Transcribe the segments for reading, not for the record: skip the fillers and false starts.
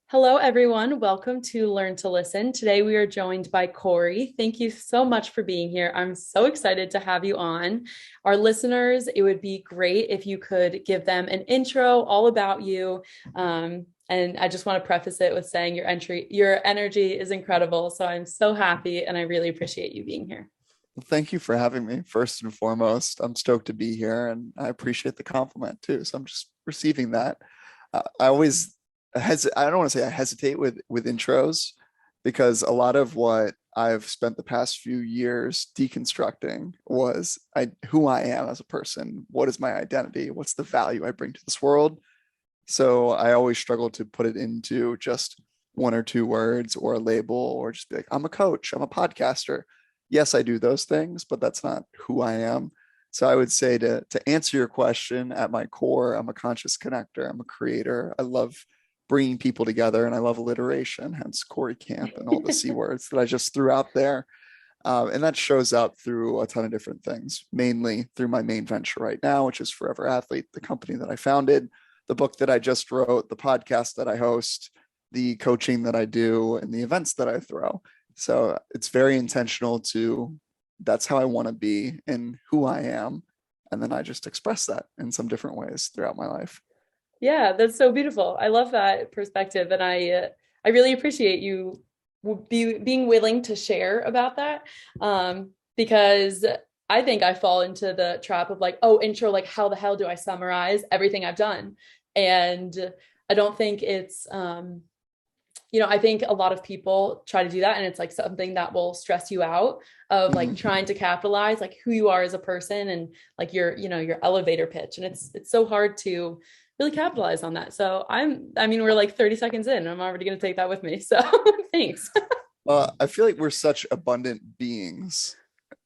Hello, everyone. Welcome to Learn to Listen. Today we are joined by Cory. Thank you so much for being here. I'm so excited to have you on. Our listeners, it would be great if you could give them an intro all about you. And I just want to preface it with saying your energy is incredible. So I'm so happy and I really appreciate you being here. Well, thank you for having me. First and foremost, I'm stoked to be here and I appreciate the compliment too. So I'm just receiving that. I always I don't want to say I hesitate with intros because a lot of what I've spent the past few years deconstructing was who I am as a person. What is my identity? What's the value I bring to this world? So I always struggle to put it into just one or two words or a label or just be like, I'm a coach, I'm a podcaster. Yes, I do those things, but that's not who I am. So I would say to answer your question at my core, I'm a conscious connector. I'm a creator. I love bringing people together and I love alliteration, hence Cory Camp and all the C words that I just threw out there. And that shows up through a ton of different things, mainly through my main venture right now, which is Forever Athlete, the company that I founded, the book that I just wrote, the podcast that I host, the coaching that I do, and the events that I throw. So it's very intentional that's how I want to be and who I am. And then I just express that in some different ways throughout my life. Yeah, that's so beautiful. I love that perspective, and I really appreciate you being willing to share about that. Because I think I fall into the trap of like, oh, intro, like how the hell do I summarize everything I've done? And I don't think it's I think a lot of people try to do that and it's like something that will stress you out of like Mhm. trying to capitalize like who you are as a person and like your elevator pitch. And it's so hard to really capitalize on that. So we're like 30 seconds in and I'm already going to take that with me. So thanks. I feel like we're such abundant beings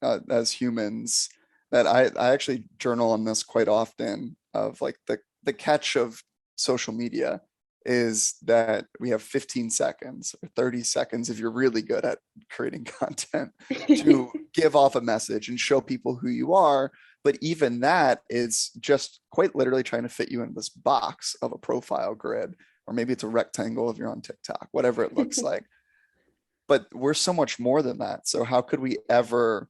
as humans that I actually journal on this quite often of like the catch of social media is that we have 15 seconds or 30 seconds if you're really good at creating content to give off a message and show people who you are. But even that is just quite literally trying to fit you in this box of a profile grid, or maybe it's a rectangle if you're on TikTok, whatever it looks like. But we're so much more than that. So how could we ever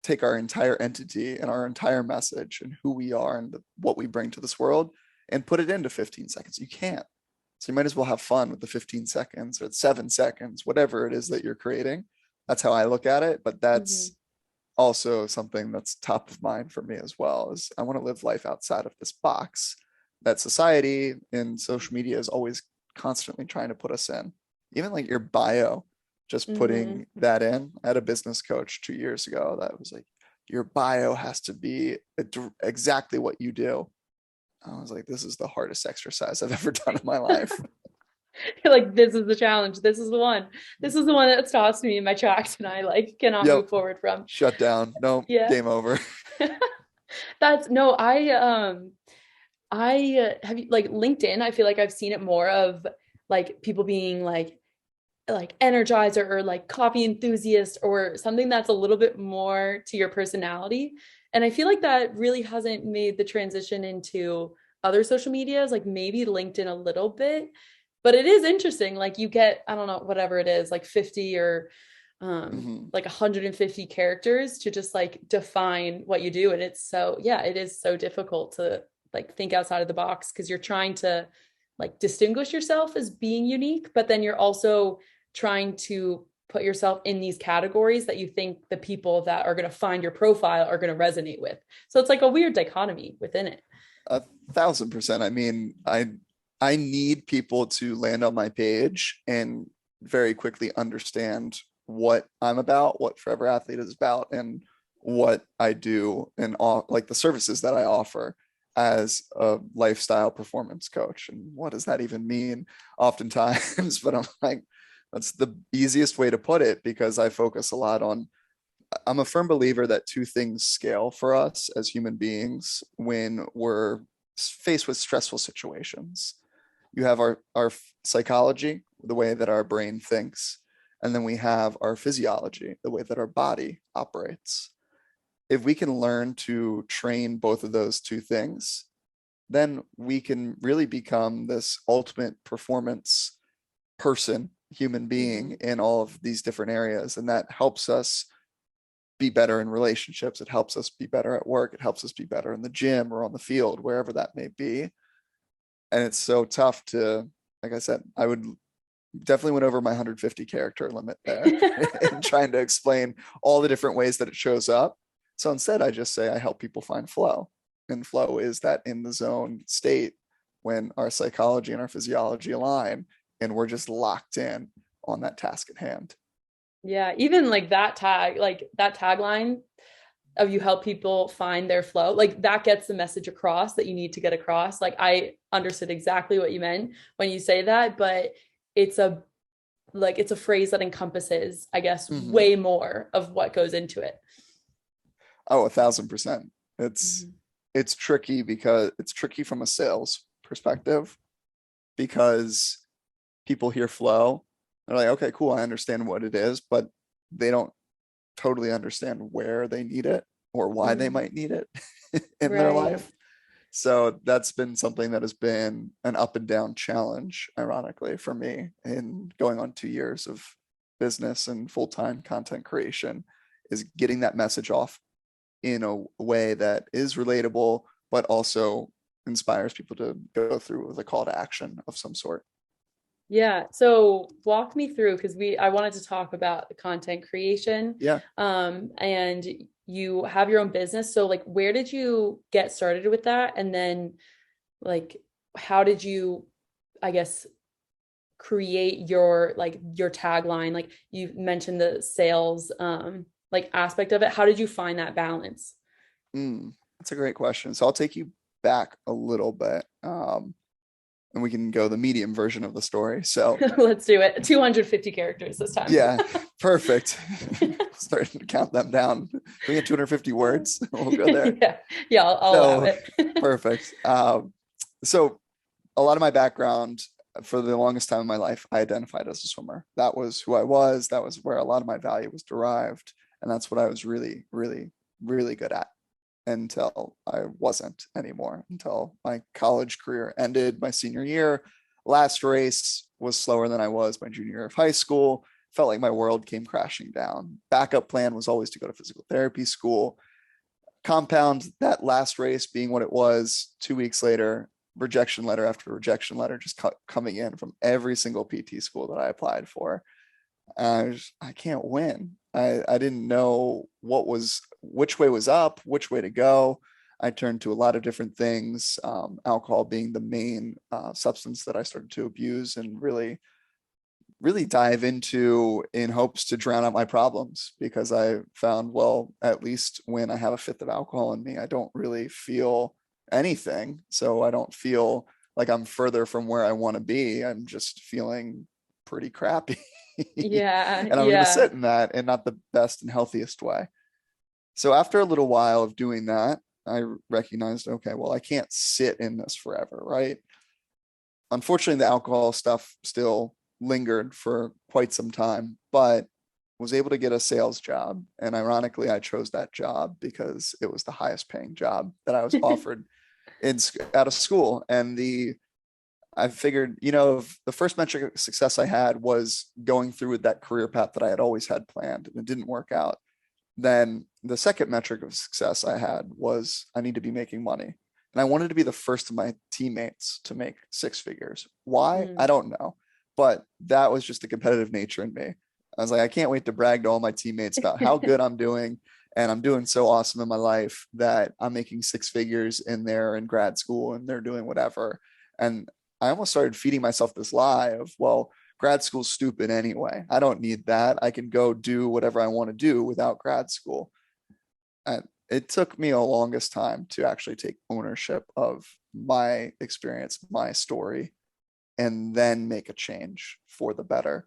take our entire entity and our entire message and who we are and what we bring to this world and put it into 15 seconds? You can't. So you might as well have fun with the 15 seconds or 7 seconds, whatever it is that you're creating. That's how I look at it. But Mhm. that's also something that's top of mind for me as well, is I want to live life outside of this box that society and social media is always constantly trying to put us in. Even like your bio, just Mhm. putting that in. I had a business coach 2 years ago that was like, your bio has to be exactly what you do. I was like, this is the hardest exercise I've ever done in my life. You're like, this is the challenge. This is the one. This is the one that stops me in my tracks and I like cannot Yep. move forward from. Shut down. No, Yeah. game over. That's no, I have you like LinkedIn. I feel like I've seen it more of like people being like energizer or like coffee enthusiast or something that's a little bit more to your personality. And I feel like that really hasn't made the transition into other social medias, like maybe LinkedIn a little bit. But it is interesting. Like you get, I don't know, whatever it is, like 50 or Mhm. like 150 characters to just like define what you do. And it's so, yeah, it is so difficult to like think outside of the box because you're trying to like distinguish yourself as being unique, but then you're also trying to put yourself in these categories that you think the people that are going to find your profile are going to resonate with. So it's like a weird dichotomy within it. 1,000%. I mean, I need people to land on my page and very quickly understand what I'm about, what Forever Athlete is about, and what I do and all like the services that I offer as a lifestyle performance coach. And what does that even mean oftentimes? But I'm like, that's the easiest way to put it because I focus a lot on I'm a firm believer that two things scale for us as human beings when we're faced with stressful situations. You have our psychology, the way that our brain thinks, and then we have our physiology, the way that our body operates. If we can learn to train both of those two things, then we can really become this ultimate performance human being in all of these different areas. And that helps us be better in relationships. It helps us be better at work. It helps us be better in the gym or on the field, wherever that may be. And it's so tough to, like I said, I would definitely went over my 150 character limit there in trying to explain all the different ways that it shows up. So instead, I just say I help people find flow. And flow is that in the zone state when our psychology and our physiology align and we're just locked in on that task at hand. Yeah, even like that tagline of you help people find their flow, like that gets the message across that you need to get across. Like I understood exactly what you meant when you say that, but it's a phrase that encompasses, I guess, way more of what goes into it. Oh, 1,000%. It's tricky because it's tricky from a sales perspective because people hear flow. They're like, okay, cool. I understand what it is, but they don't totally understand where they need it or why they might need it in their life. So that's been something that has been an up and down challenge, ironically, for me in going on 2 years of business and full-time content creation, is getting that message off in a way that is relatable, but also inspires people to go through with a call to action of some sort. Yeah. So walk me through, because I wanted to talk about the content creation. Yeah. And you have your own business. So like, where did you get started with that? And then like, how did you, I guess, create your tagline? Like you mentioned the sales, like aspect of it. How did you find that balance? That's a great question. So I'll take you back a little bit. And we can go the medium version of the story. So let's do it. 250 characters this time. Yeah, perfect. Starting to count them down. Can we get 250 words? We'll go there. Yeah, I'll allow it. Perfect. So a lot of my background for the longest time in my life, I identified as a swimmer. That was who I was. That was where a lot of my value was derived. And that's what I was really, really, really good at until I wasn't anymore, until my college career ended my senior year. Last race was slower than I was my junior year of high school. Felt like my world came crashing down. Backup plan was always to go to physical therapy school. Compound that last race being what it was, 2 weeks later, rejection letter after rejection letter just coming in from every single PT school that I applied for. I can't win. I didn't know which way was up, which way to go. I turned to a lot of different things, alcohol being the main substance that I started to abuse and really, really dive into in hopes to drown out my problems, because I found, well, at least when I have a fifth of alcohol in me, I don't really feel anything. So I don't feel like I'm further from where I want to be. I'm just feeling pretty crappy. Yeah. And I'm going to sit in that, and not the best and healthiest way. So after a little while of doing that, I recognized, okay, well, I can't sit in this forever, right? Unfortunately, the alcohol stuff still lingered for quite some time, but was able to get a sales job. And ironically, I chose that job because it was the highest paying job that I was offered out of school. And I figured, the first metric of success I had was going through with that career path that I had always had planned, and it didn't work out. Then the second metric of success I had was I need to be making money. And I wanted to be the first of my teammates to make six figures. Why? I don't know. But that was just the competitive nature in me. I was like, I can't wait to brag to all my teammates about how good I'm doing. And I'm doing so awesome in my life that I'm making six figures in grad school, and they're doing whatever. And I almost started feeding myself this lie of, well, grad school's stupid anyway. I don't need that. I can go do whatever I want to do without grad school. And it took me a longest time to actually take ownership of my experience, my story, and then make a change for the better.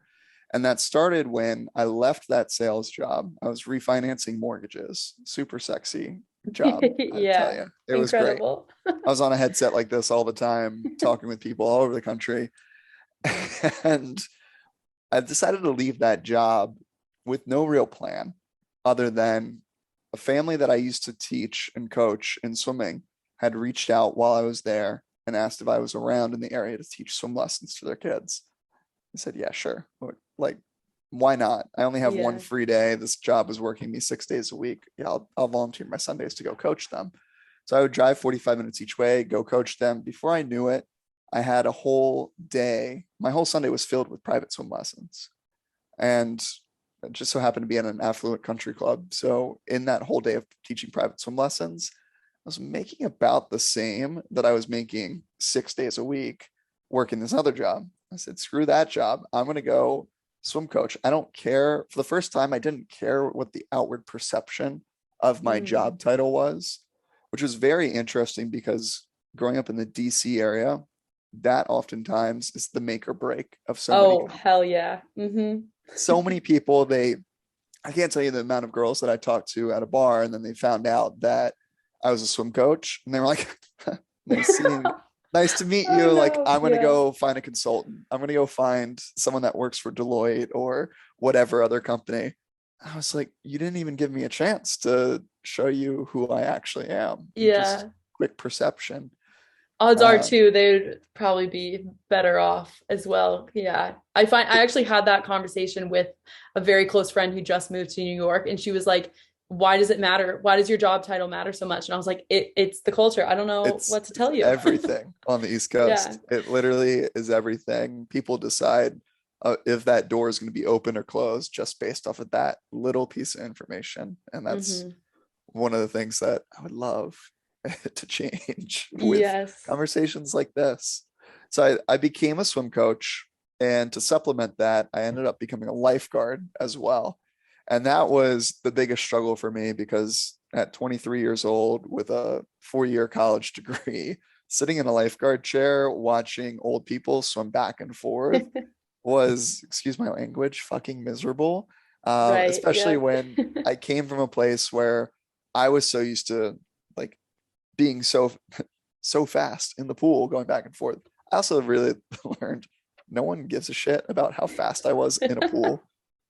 And that started when I left that sales job. I was refinancing mortgages, super sexy job. I tell you, it was incredible. Great. I was on a headset like this all the time, talking with people all over the country. And I decided to leave that job with no real plan other than a family that I used to teach and coach in swimming had reached out while I was there and asked if I was around in the area to teach swim lessons to their kids. I said, yeah, sure. Like, why not? I only have one Yeah. free day. This job is working me 6 days a week. Yeah, I'll volunteer my Sundays to go coach them. So I would drive 45 minutes each way, go coach them. Before I knew it, I had a whole day. My whole Sunday was filled with private swim lessons. And it just so happened to be in an affluent country club. So in that whole day of teaching private swim lessons, I was making about the same that I was making 6 days a week working this other job. I said, screw that job. I'm going to go swim coach. I don't care. For the first time, I didn't care what the outward perception of my Mm. job title was, which was very interesting because growing up in the DC area, that oftentimes is the make or break of so many Oh, companies. hell yeah. So many people, I can't tell you the amount of girls that I talked to at a bar, and then they found out that I was a swim coach, and they were like, nice to meet Oh you. Like, no. I'm gonna Yeah. go find a consultant. I'm gonna go find someone that works for Deloitte or whatever other company. I was like, you didn't even give me a chance to show you who I actually am. You just Yeah. quick perception. Odds are Uh, too, they'd probably be better off as well. Yeah. I actually had that conversation with a very close friend who just moved to New York, and she was like, why does it matter? Why does your job title matter so much? And I was like, it's the culture. I don't know what to it's tell you. everything on the East Yeah. Coast. It literally is everything. People decide if that door is going to be open or closed just based off of that little piece of information. And that's Hmm. one of the things that I would love to change with Yes. conversations like this. So I became a swim coach. And to supplement that, I ended up becoming a lifeguard as well. And that was the biggest struggle for me because at 23 years old with a 4-year college degree, sitting in a lifeguard chair watching old people swim back and forth was, excuse my language, fucking miserable. Right. Especially Yep. when I came from a place where I was so used to like being so fast in the pool going back and forth. I also really learned no one gives a shit about how fast I was in a pool.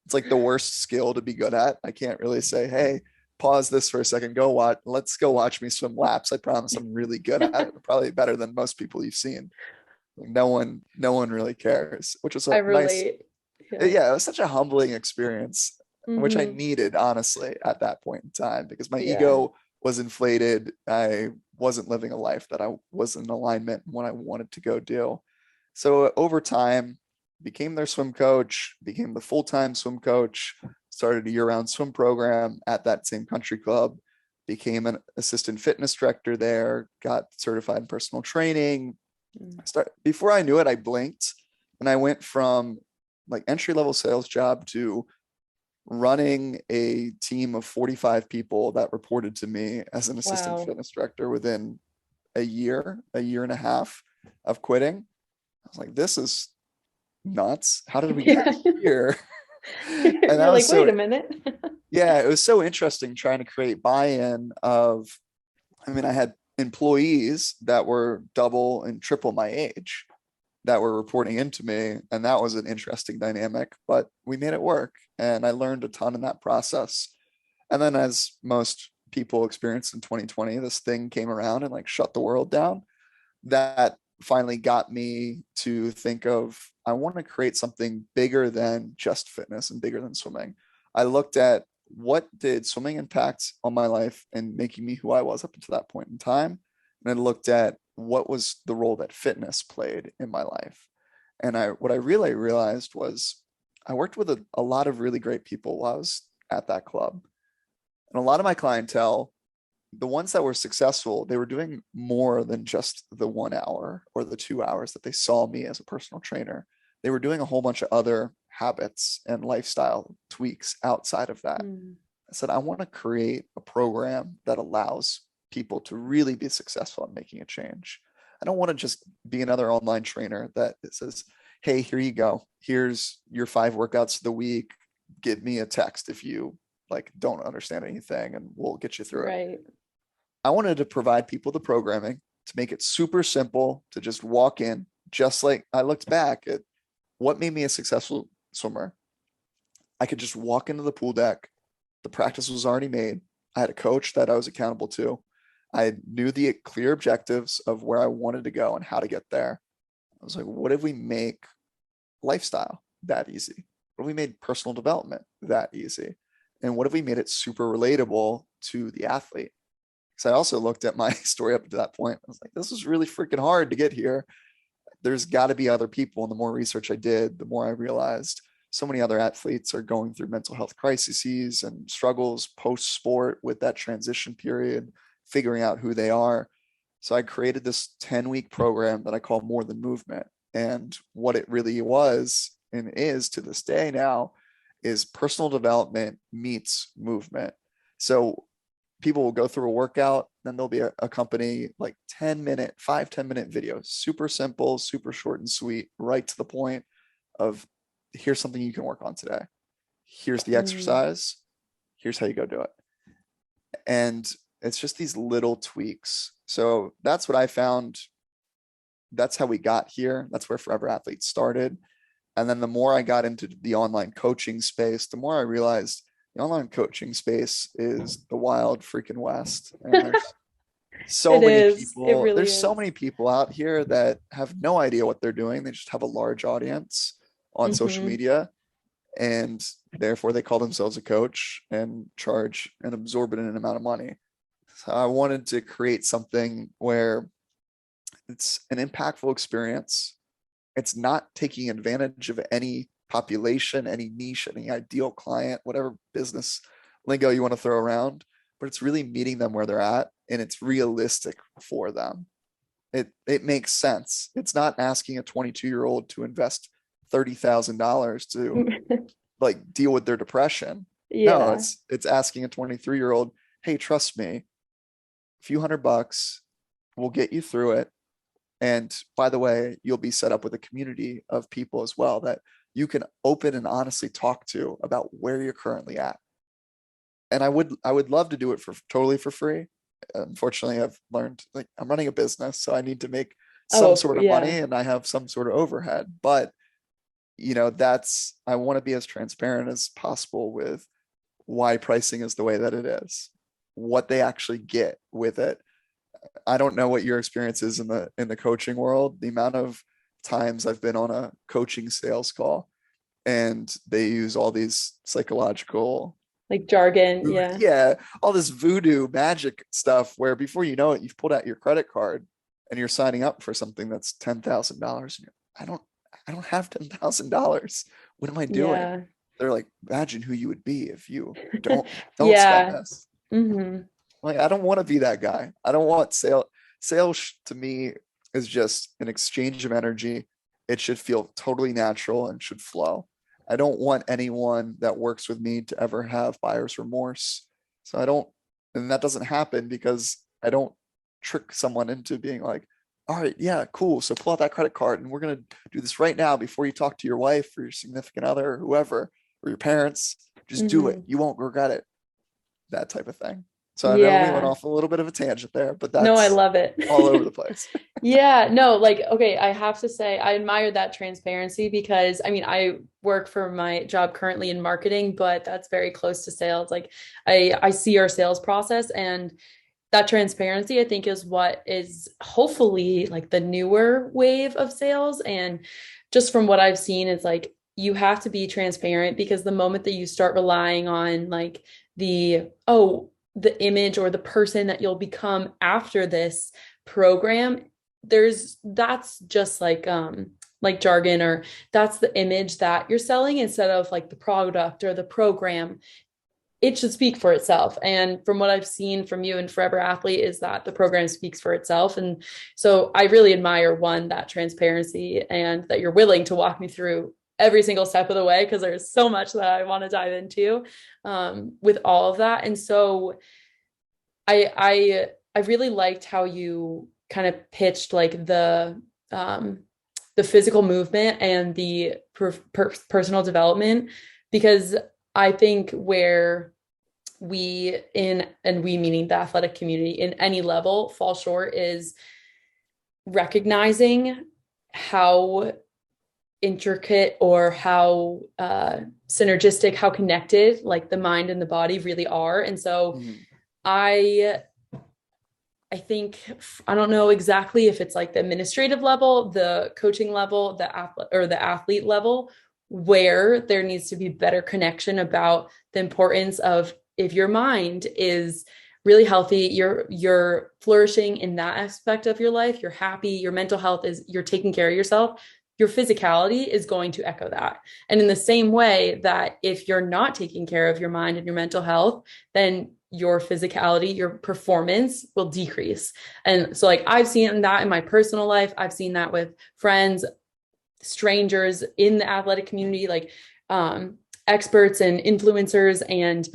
It's like the worst skill to be good at. I can't really say, hey, pause this for a second, let's go watch me swim laps. I promise I'm really good at it. Probably better than most people you've seen. No one really cares, which is I a nice, relate. Yeah. yeah, it was such a humbling experience, which I Hmm. needed honestly at that point in time because my Yeah. ego was inflated. I wasn't living a life that I was in alignment with what I wanted to go do. So over time, became their swim coach, became the full-time swim coach, started a year-round swim program at that same country club, became an assistant fitness director there, got certified in personal training. Before I knew it, I blinked and I went from like entry-level sales job to running a team of 45 people that reported to me as an assistant Wow. fitness director within a year and a half of quitting. I was like, this is nuts. How did we get Yeah. here? And You're that was like, wait so, a minute. yeah, it was so interesting trying to create buy-in of, I mean, I had employees that were double and triple my age that were reporting into me. And that was an interesting dynamic, but we made it work. And I learned a ton in that process. And then, as most people experienced in 2020, this thing came around and like shut the world down. That finally got me to think of, I want to create something bigger than just fitness and bigger than swimming. I looked at what did swimming impact on my life and making me who I was up until that point in time. And I looked at what was the role that fitness played in my life. And what I really realized was I worked with a lot of really great people while I was at that club. And a lot of my clientele, the ones that were successful, they were doing more than just the 1 hour or the 2 hours that they saw me as a personal trainer. They were doing a whole bunch of other habits and lifestyle tweaks outside of that. Mm. I said, I want to create a program that allows people to really be successful in making a change. I don't want to just be another online trainer that says, hey, here you go. Here's your 5 workouts of the week. Give me a text if you like don't understand anything and we'll get you through it. Right. I wanted to provide people the programming to make it super simple to just walk in, just like I looked back at what made me a successful swimmer. I could just walk into the pool deck. The practice was already made. I had a coach that I was accountable to. I knew the clear objectives of where I wanted to go and how to get there. I was like, what if we make lifestyle that easy? What if we made personal development that easy? And what if we made it super relatable to the athlete? Because I also looked at my story up to that point. I was like, this is really freaking hard to get here. There's got to be other people. And the more research I did, the more I realized so many other athletes are going through mental health crises and struggles post sport with that transition period, figuring out who they are. So I created this 10-week program that I call More Than Movement. And what it really was and is to this day now is personal development meets movement. So people will go through a workout, then there'll be a company like 10-minute, 5-10-minute videos, super simple, super short and sweet, right to the point of here's something you can work on today. Here's the exercise. Here's how you go do it. And it's just these little tweaks. So that's what I found. That's how we got here. That's where Forever Athletes started. And then the more I got into the online coaching space, the more I realized the online coaching space is the wild freaking west. And there's so many people. Really there's is. so many people out here that have no idea what they're doing. They just have a large audience on social media, and therefore they call themselves a coach and charge an exorbitant amount of money. So I wanted to create something where it's an impactful experience. It's not taking advantage of any population, any niche, any ideal client, whatever business lingo you want to throw around, but it's really meeting them where they're at, and it's realistic for them. It makes sense. It's not asking a 22-year-old to invest $30,000 to like deal with their depression. Yeah. No, it's asking a 23-year-old, hey, trust me, a few $100 will get you through it. And by the way, you'll be set up with a community of people as well that you can open and honestly talk to about where you're currently at. And I would love to do it for totally for free. Unfortunately, I've learned, like, I'm running a business, so I need to make some sort of money, and I have some sort of overhead. But I want to be as transparent as possible with why pricing is the way that it is, what they actually get with it. I don't know what your experience is in the coaching world. The amount of times I've been on a coaching sales call and they use all these psychological like jargon. Yeah. All this voodoo magic stuff where before you know it, you've pulled out your credit card and you're signing up for something that's $10,000. I don't have $10,000. What am I doing? Yeah. They're like, imagine who you would be if you don't spend this. Like, I don't want to be that guy. I don't want sales to me is just an exchange of energy. It should feel totally natural and should flow. I don't want anyone that works with me to ever have buyer's remorse. And that doesn't happen because I don't trick someone into being like, all right, yeah, cool. So pull out that credit card and we're going to do this right now before you talk to your wife or your significant other or whoever, or your parents. Just do it. You won't regret it. That type of thing. So I know we went off a little bit of a tangent there, but that's no, I love it. all over the place. Yeah, no, like, okay, I have to say I admire that transparency because I work for my job currently in marketing, but that's very close to sales. Like I see our sales process, and that transparency, I think, is what is hopefully like the newer wave of sales. And just from what I've seen, it's like you have to be transparent, because the moment that you start relying on like the image or the person that you'll become after this program, that's just like jargon, or that's the image that you're selling instead of like the product or the program. It should speak for itself. And from what I've seen from you and Forever Athlete is that the program speaks for itself. And so I really admire, one, that transparency, and that you're willing to walk me through every single step of the way, because there's so much that I want to dive into with all of that. And so I really liked how you kind of pitched like the physical movement and the personal development, because I think where we meaning the athletic community in any level fall short is recognizing how intricate or how synergistic, how connected like the mind and the body really are. And so I I think, I don't know exactly if it's like the administrative level, the coaching level, the athlete or the athlete level, where there needs to be better connection about the importance of, if your mind is really healthy, you're flourishing in that aspect of your life, you're happy, your mental health is, you're taking care of yourself, your physicality is going to echo that. And in the same way that if you're not taking care of your mind and your mental health, then your physicality, your performance will decrease. And so, like, I've seen that in my personal life. I've seen that with friends, strangers in the athletic community, like experts and influencers, and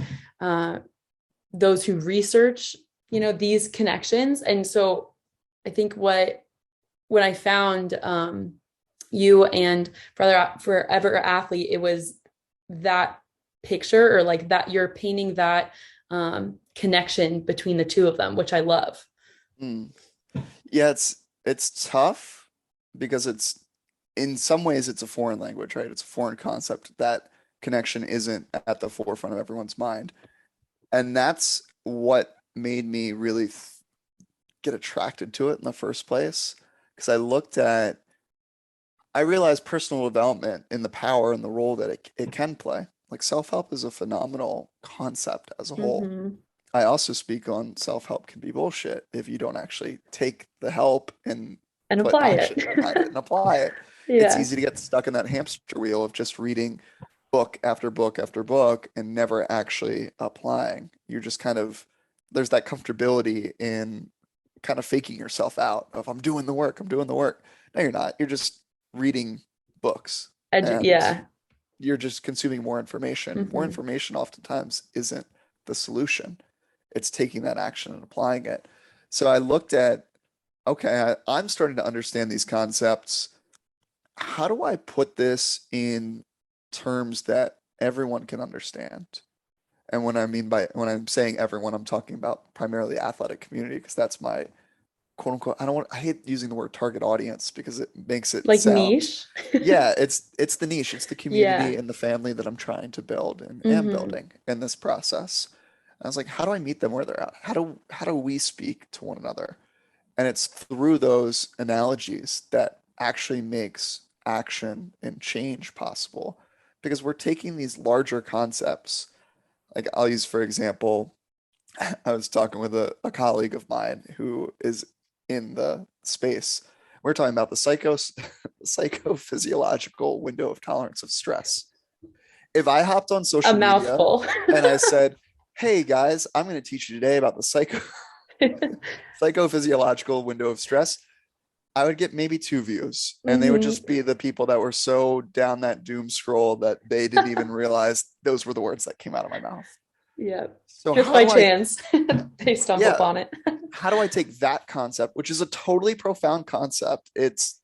those who research, these connections. And so, I think when I found you and Forever Athlete, it was that picture, or like that you're painting that connection between the two of them, which I love. Mm. Yeah, it's tough because it's in some ways it's a foreign language, right? It's a foreign concept. That connection isn't at the forefront of everyone's mind. And that's what made me really get attracted to it in the first place. Because I realized personal development in the power and the role that it can play. Like self-help is a phenomenal concept as a whole. Mm-hmm. I also speak on self-help can be bullshit if you don't actually take the help and And put apply action it. behind it and apply it. It's Yeah. easy to get stuck in that hamster wheel of just reading book after book after book and never actually applying. You're just kind of, there's that comfortability in kind of faking yourself out of I'm doing the work, I'm doing the work. No, you're not. You're just reading books and Yeah. you're just consuming more information. More Mm-hmm. information oftentimes isn't the solution. It's taking that action and applying it. So I looked at, okay, I'm starting to understand these concepts. How do I put this in terms that everyone can understand? And when I'm saying everyone, I'm talking about primarily athletic community because that's my quote unquote, I hate using the word target audience because it makes it Like sound, niche. yeah, it's the niche, it's the community Yeah. and the family that I'm trying to build and am Mm-hmm. building in this process. I was like, how do I meet them where they're at? How do we speak to one another? And it's through those analogies that actually makes action and change possible because we're taking these larger concepts. Like I'll use, for example, I was talking with a colleague of mine who is in the space. We're talking about the psychophysiological window of tolerance of stress. If I hopped on A social media mouthful. and I said, "Hey guys, I'm going to teach you today about the psychophysiological window of stress," I would get maybe two views, and they would Mm-hmm. just be the people that were so down that doom scroll that they didn't even realize those were the words that came out of my mouth. Yeah. So Just how by do I, chance, they stumble yeah, upon it. how do I take that concept, which is a totally profound concept? It's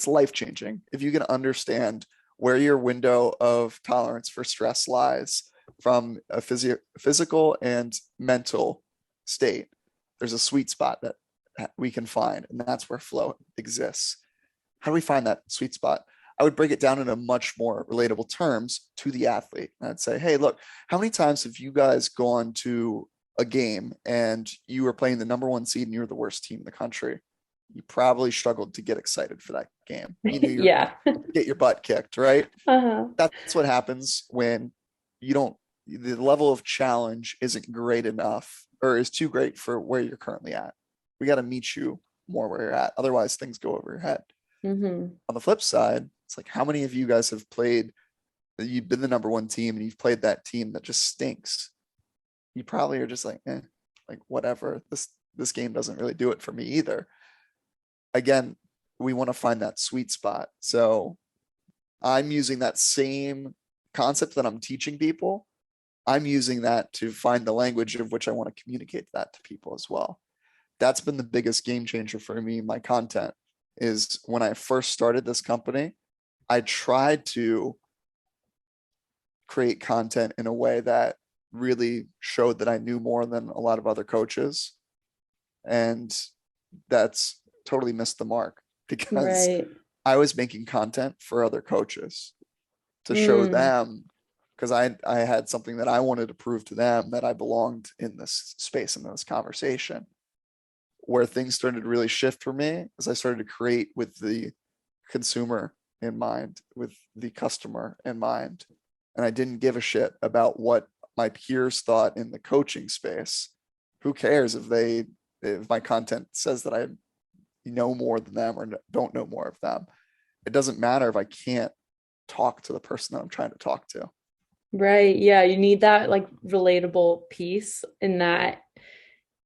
life changing if you can understand where your window of tolerance for stress lies from a physical and mental state. There's a sweet spot that we can find, and that's where flow exists. How do we find that sweet spot? I would break it down into much more relatable terms to the athlete. And I'd say, hey, look, how many times have you guys gone to a game and you were playing the number one seed and you're the worst team in the country? You probably struggled to get excited for that game. You knew you were going Yeah. to get your butt kicked, right? Uh-huh. That's what happens when you don't, the level of challenge isn't great enough or is too great for where you're currently at. We got to meet you more where you're at. Otherwise, things go over your head. Mm-hmm. On the flip side, it's like, how many of you guys have played, you've been the number one team and you've played that team that just stinks? You probably are just like, like whatever. This game doesn't really do it for me either. Again, we want to find that sweet spot. So I'm using that same concept that I'm teaching people. I'm using that to find the language of which I want to communicate that to people as well. That's been the biggest game changer for me. My content is when I first started this company, I tried to create content in a way that really showed that I knew more than a lot of other coaches. And that's totally missed the mark because Right. I was making content for other coaches to show Mm. them because I had something that I wanted to prove to them that I belonged in this space in this conversation. where things started to really shift for me as I started to create with the consumer in mind, with the customer in mind. And I didn't give a shit about what my peers thought in the coaching space. Who cares if my content says that I know more than them or don't know more of them? It doesn't matter if I can't talk to the person that I'm trying to talk to. Right. Yeah, you need that like relatable piece in that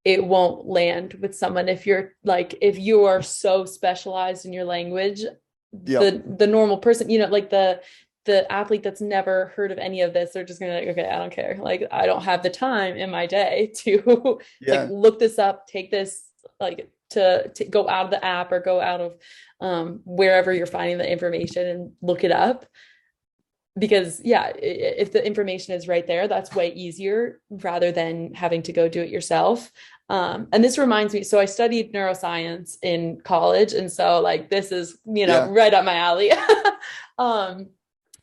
it won't land with someone if you are so specialized in your language, Yep. the normal person, like the athlete that's never heard of any of this, they're just gonna like, okay, I don't care. Like I don't have the time in my day to like Yeah. look this up, take this like to go out of the app or go out of wherever you're finding the information and look it up because yeah, if the information is right there, that's way easier rather than having to go do it yourself. And this reminds me, so I studied neuroscience in college, and so like this is Yeah. right up my alley. um,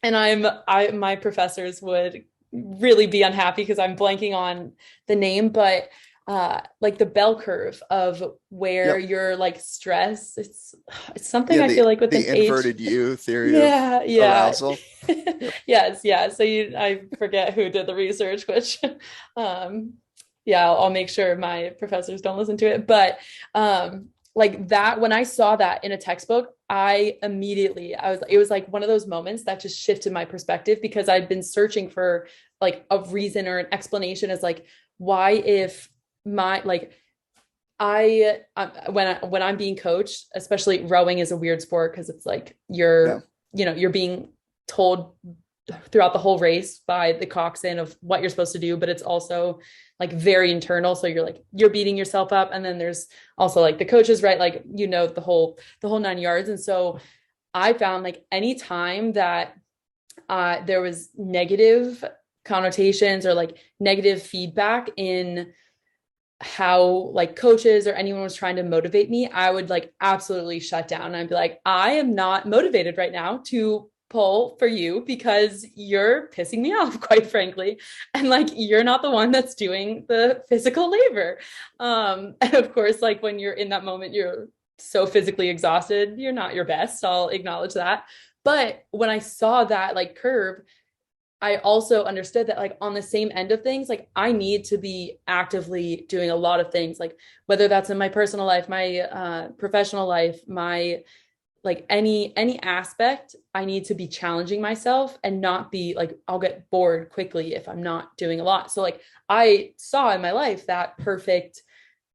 and my professors would really be unhappy because I'm blanking on the name, but like the bell curve of where Yep. your like stress, it's something Yeah. I feel like with The an age. inverted U theory of Yeah, yeah. arousal. Yep. Yes, yeah. So I forget who did the research, which um yeah, I'll make sure my professors don't listen to it. But like that, when I saw that in a textbook, it was like one of those moments that just shifted my perspective because I'd been searching for like a reason or an explanation as like why if my like when I'm being coached, especially rowing is a weird sport because it's like Yeah. you're being told throughout the whole race by the coxswain of what you're supposed to do, but it's also like very internal. So you're beating yourself up. And then there's also like the coaches, right? Like, the whole 9 yards. And so I found like any time that there was negative connotations or like negative feedback in how like coaches or anyone was trying to motivate me, I would like absolutely shut down. And I'd be like, I am not motivated right now to pull for you because you're pissing me off, quite frankly. And like, you're not the one that's doing the physical labor. And of course, like when you're in that moment, you're so physically exhausted, you're not your best. I'll acknowledge that. But when I saw that like curve, I also understood that like on the same end of things, like I need to be actively doing a lot of things, like whether that's in my personal life, my professional life, my like any aspect, I need to be challenging myself and not be like I'll get bored quickly if I'm not doing a lot. So like I saw in my life that perfect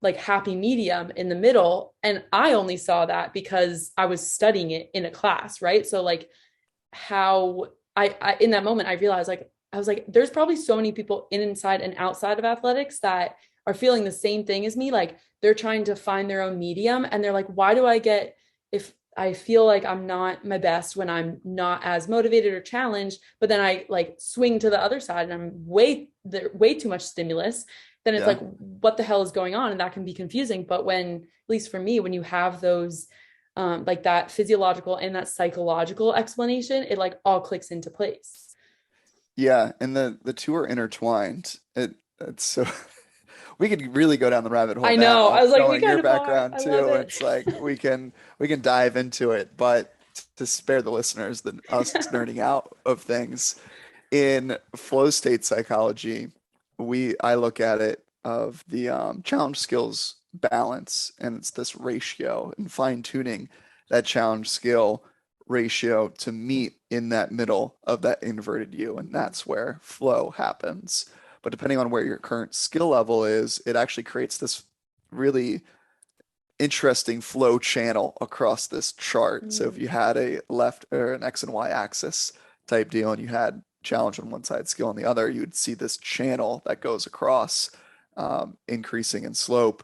like happy medium in the middle, and I only saw that because I was studying it in a class, right? So like how I in that moment I realized like I was like there's probably so many people inside and outside of athletics that are feeling the same thing as me, like they're trying to find their own medium and they're like why do I get if I feel like I'm not my best when I'm not as motivated or challenged, but then I like swing to the other side and I'm way too much stimulus, then it's Yeah. like what the hell is going on, and that can be confusing. But when at least for me when you have those like that physiological and that psychological explanation, it like all clicks into place. Yeah. And the two are intertwined. It's so we could really go down the rabbit hole I know. now, I was like, we knowing your kind of are. background I love too. it. It's like we can dive into it, but to spare the listeners us nerding out of things, in flow state psychology, I look at it of the challenge skills balance, and it's this ratio and fine tuning that challenge skill ratio to meet in that middle of that inverted U, and that's where flow happens. But depending on where your current skill level is, it actually creates this really interesting flow channel across this chart. So if Mm. you had a left or an X and Y axis type deal and you had challenge on one side, skill on the other, you would see this channel that goes across, increasing in slope.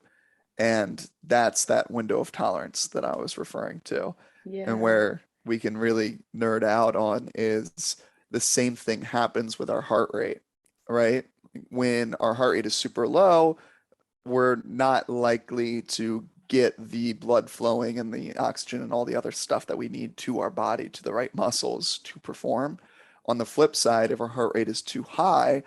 And that's that window of tolerance that I was referring to. And Yeah. where we can really nerd out on is the same thing happens with our heart rate, right? When our heart rate is super low, we're not likely to get the blood flowing and the oxygen and all the other stuff that we need to our body, to the right muscles to perform. On the flip side, if our heart rate is too high,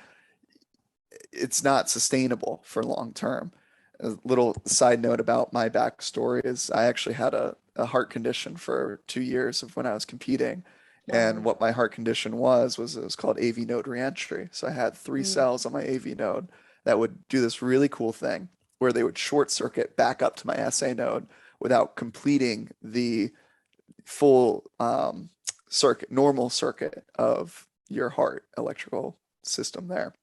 it's not sustainable for long term. a little side note about my backstory is I actually had a heart condition for 2 years of when I was competing. And Wow. what my heart condition was it was called AV node reentry. So I had three Mm. cells on my AV node that would do this really cool thing where they would short circuit back up to my SA node without completing the full circuit, normal circuit of your heart electrical system there.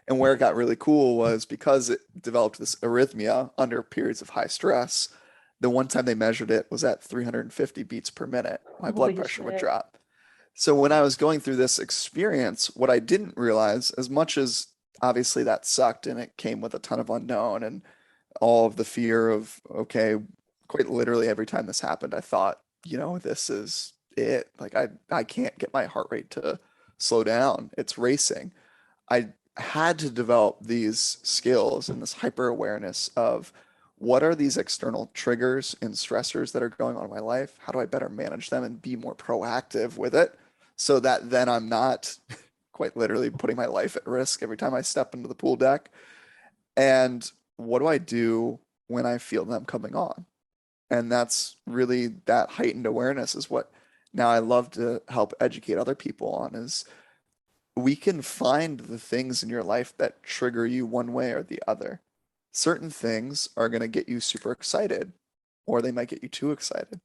And where it got really cool was because it developed this arrhythmia under periods of high stress. The one time they measured it was at 350 beats per minute. My blood Holy pressure would shit. drop. So when I was going through this experience, what I didn't realize, as much as obviously that sucked and it came with a ton of unknown and all of the fear of, okay, quite literally every time this happened, I thought, this is it. Like I can't get my heart rate to slow down. It's racing. I had to develop these skills and this hyper awareness of what are these external triggers and stressors that are going on in my life? How do I better manage them and be more proactive with it so that then I'm not quite literally putting my life at risk every time I step into the pool deck? And what do I do when I feel them coming on? And that's really that heightened awareness is what now I love to help educate other people on is we can find the things in your life that trigger you one way or the other. Certain things are going to get you super excited, or they might get you too excited.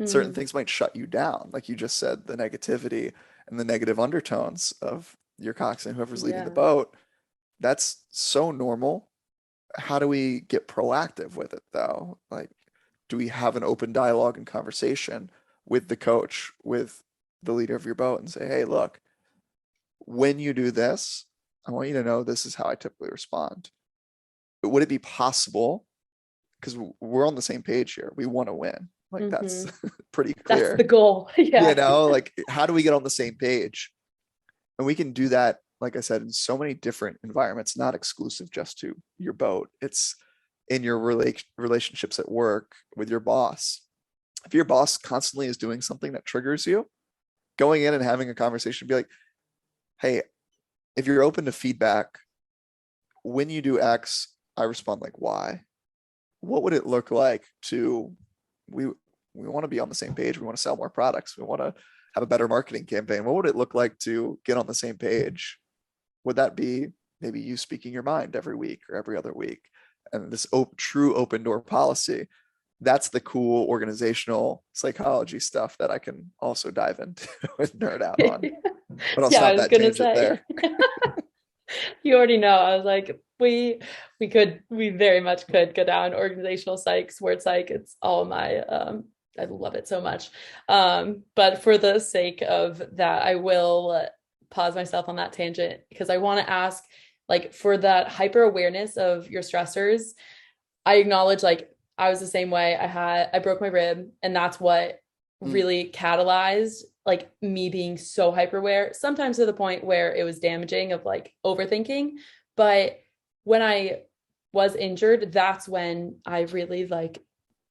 Certain Mm. things might shut you down, like you just said, the negativity and the negative undertones of your coxswain, whoever's leading the Yeah. boat. That's so normal. How do we get proactive with it, though? Like, do we have an open dialogue and conversation with the coach, with the leader of your boat, and say, hey, look, when you do this, I want you to know this is how I typically respond. But would it be possible? Because we're on the same page here. We want to win. Like that's Hmm. pretty That's the clear. goal. Yeah. Like how do we get on the same page? And we can do that, like I said, in so many different environments, not exclusive just to your boat. It's in your relationships at work with your boss. If your boss constantly is doing something that triggers you, going in and having a conversation, be like, hey, if you're open to feedback, when you do X, I respond like Y. What would it look like to we we want to be on the same page. We want to sell more products. We want to have a better marketing campaign. What would it look like to get on the same page? Would that be maybe you speaking your mind every week or every other week? And this true open door policy, that's the cool organizational psychology stuff that I can also dive into and nerd out on. But I'll Yeah, I stop was that gonna tangent say. there. You already know. I was like, we very much could go down organizational psych, sports psych. It's all my I love it so much. But for the sake of that, I will pause myself on that tangent because I want to ask, like, for that hyper awareness of your stressors, I acknowledge like I was the same way. I broke my rib, and that's what Mm, really catalyzed like me being so hyper aware, sometimes to the point where it was damaging of like overthinking. But when I was injured, that's when I really like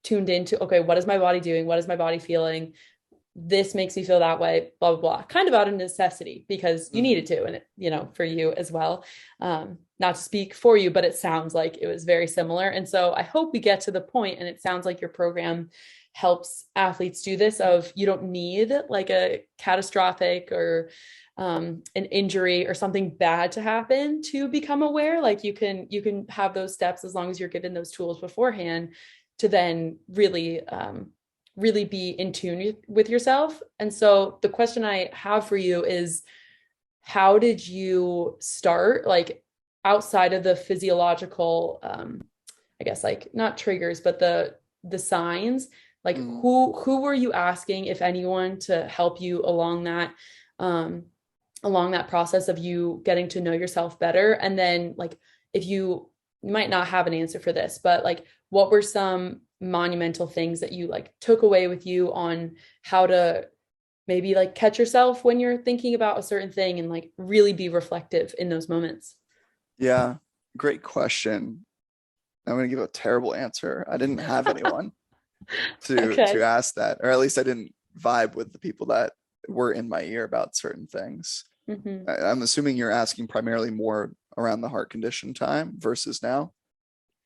tuned into, okay, what is my body doing? What is my body feeling? This makes me feel that way, blah, blah, blah, kind of out of necessity because you mhm. needed to, and for you as well. Not to speak for you, but it sounds like it was very similar. And so I hope we get to the point, and it sounds like your program helps athletes do this of you don't need like a catastrophic or an injury or something bad to happen to become aware. Like you can have those steps as long as you're given those tools beforehand to then really be in tune with yourself. And so the question I have for you is, how did you start, like, outside of the physiological, I guess, like, not triggers, but the signs, like, Mm. who were you asking, if anyone, to help you um along that process of you getting to know yourself better? And then, like, if you might not have an answer for this, but like, what were some monumental things that you like took away with you on how to maybe like catch yourself when you're thinking about a certain thing and like really be reflective in those moments? Yeah, great question. I'm going to give a terrible answer. I didn't have anyone to Okay. ask that, or at least I didn't vibe with the people that were in my ear about certain things. Mm-hmm. I'm assuming you're asking primarily more around the heart condition time versus now.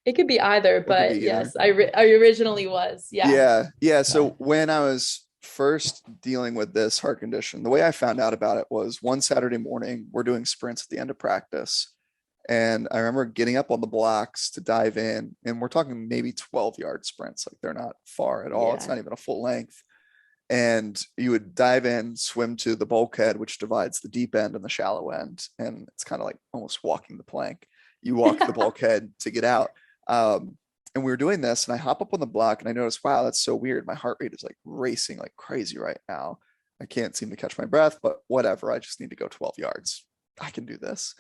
It could be either, It could be but either. yes, I originally was. Yeah. Yeah. Yeah. So Yeah. when I was first dealing with this heart condition, the way I found out about it was one Saturday morning, we're doing sprints at the end of practice. And I remember getting up on the blocks to dive in, and we're talking maybe 12-yard sprints. Like they're not far at all. It's Yeah. not even a full length. And you would dive in, swim to the bulkhead, which divides the deep end and the shallow end. And it's kind of like almost walking the plank. You walk the bulkhead to get out. And we were doing this, and I hop up on the block, and I noticed, wow, that's so weird. My heart rate is like racing like crazy right now. I can't seem to catch my breath, but whatever. I just need to go 12 yards. I can do this.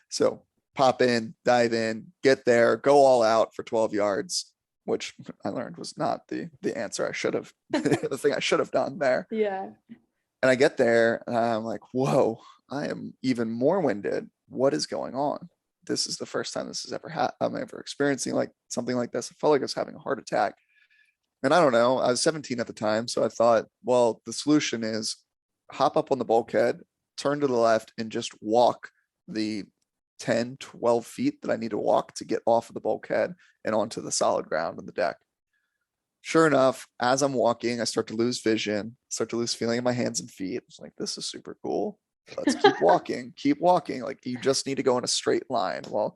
So pop in, dive in, get there, go all out for 12 yards, which I learned was not the answer I should have, the thing I should have done there. Yeah. And I get there and I'm like, whoa, I am even more winded. What is going on? This is the first time this has ever I'm ever experiencing like something like this. I felt like I was having a heart attack. And I don't know, I was 17 at the time. So I thought, well, the solution is hop up on the bulkhead, turn to the left, and just walk the 10, 12 feet that I need to walk to get off of the bulkhead and onto the solid ground on the deck. Sure enough, as I'm walking, I start to lose vision, start to lose feeling in my hands and feet. It's like, this is super cool. Let's keep walking, keep walking. Like you just need to go in a straight line. Well,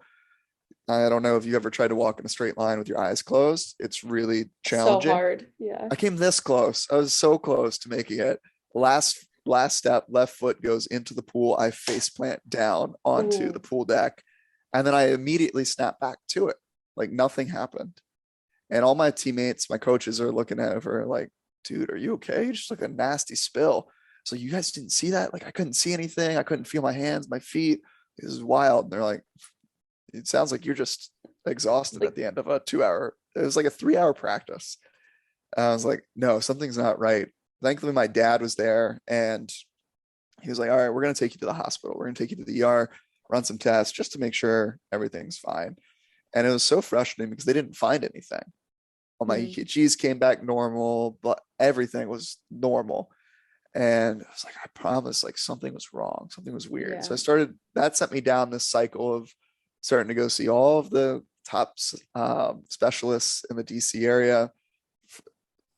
I don't know if you ever tried to walk in a straight line with your eyes closed. It's really So challenging. hard. Yeah. I came this close. I was so close to making it. Last step, left foot goes into the pool. I face plant down onto the Ooh. pool deck. And then I immediately snap back to it. Like nothing happened. And all my teammates, my coaches are looking at her like, dude, are you okay? You just like a nasty spill. So you guys didn't see that? Like I couldn't see anything. I couldn't feel my hands, my feet. This is wild. And they're like, it sounds like you're just exhausted Like, at the end of a 2 hour. It was like a 3 hour practice. And I was like, no, something's not right. Thankfully, my dad was there and he was like, all right, we're going to take you to the hospital. We're going to take you to the ER, run some tests just to make sure everything's fine. And it was so frustrating because they didn't find anything. All my EKGs came back normal, but everything was normal. And I was like, I promise, like something was wrong. Something was weird. yeah. So that sent me down this cycle of starting to go see all of the top specialists in the DC area.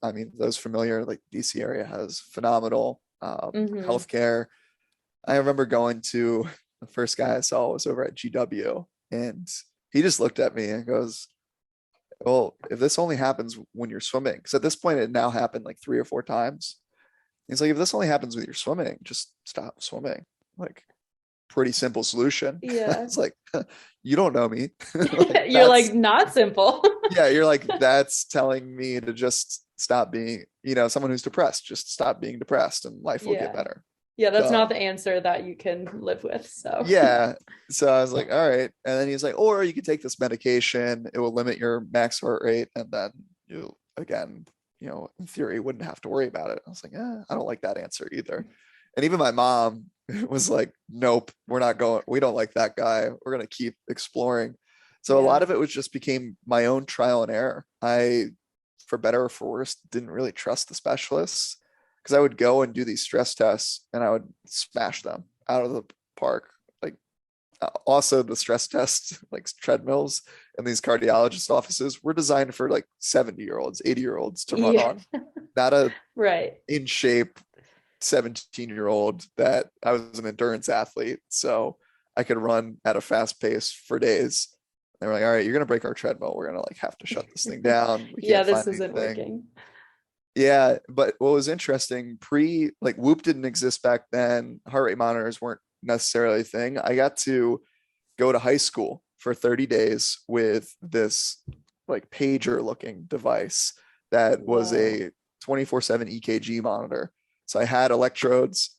I mean, those familiar, like DC area has phenomenal healthcare. I remember going to the first guy I saw was over at GW, and he just looked at me and goes, well, if this only happens when you're swimming, because at this point it now happened like 3 or 4 times. He's like, if this only happens when you're swimming, just stop swimming. Like, pretty simple solution. Yeah. It's like, you don't know me. Like, You're like, not simple. yeah, you're like, that's telling me to just stop being, someone who's depressed, just stop being depressed and life will get Yeah. better. Yeah, that's Duh. not the answer that you can live with. So Yeah. So I was like, all right. And then he's like, or you could take this medication. It will limit your max heart rate. And then you, again, in theory, wouldn't have to worry about it. I was like, I don't like that answer either. And even my mom was like, nope, we're not going. We don't like that guy. We're going to keep exploring. So a lot of it was just became my own trial and error. I, for better or for worse, didn't really trust the specialists because I would go and do these stress tests and I would smash them out of the park. Like also the stress tests, like treadmills and these cardiologist offices were designed for like 70-year-olds, 80-year-olds to run on, not a right in shape 17-year-old that I was an endurance athlete. So I could run at a fast pace for days. They were like, all right, you're going to break our treadmill. We're going to like have to shut this thing down. We can't this find isn't anything. working. Yeah. But what was interesting, like Whoop didn't exist back then. Heart rate monitors weren't necessarily a thing. I got to go to high school for 30 days with this like pager looking device that was a 24/7 EKG monitor. So I had electrodes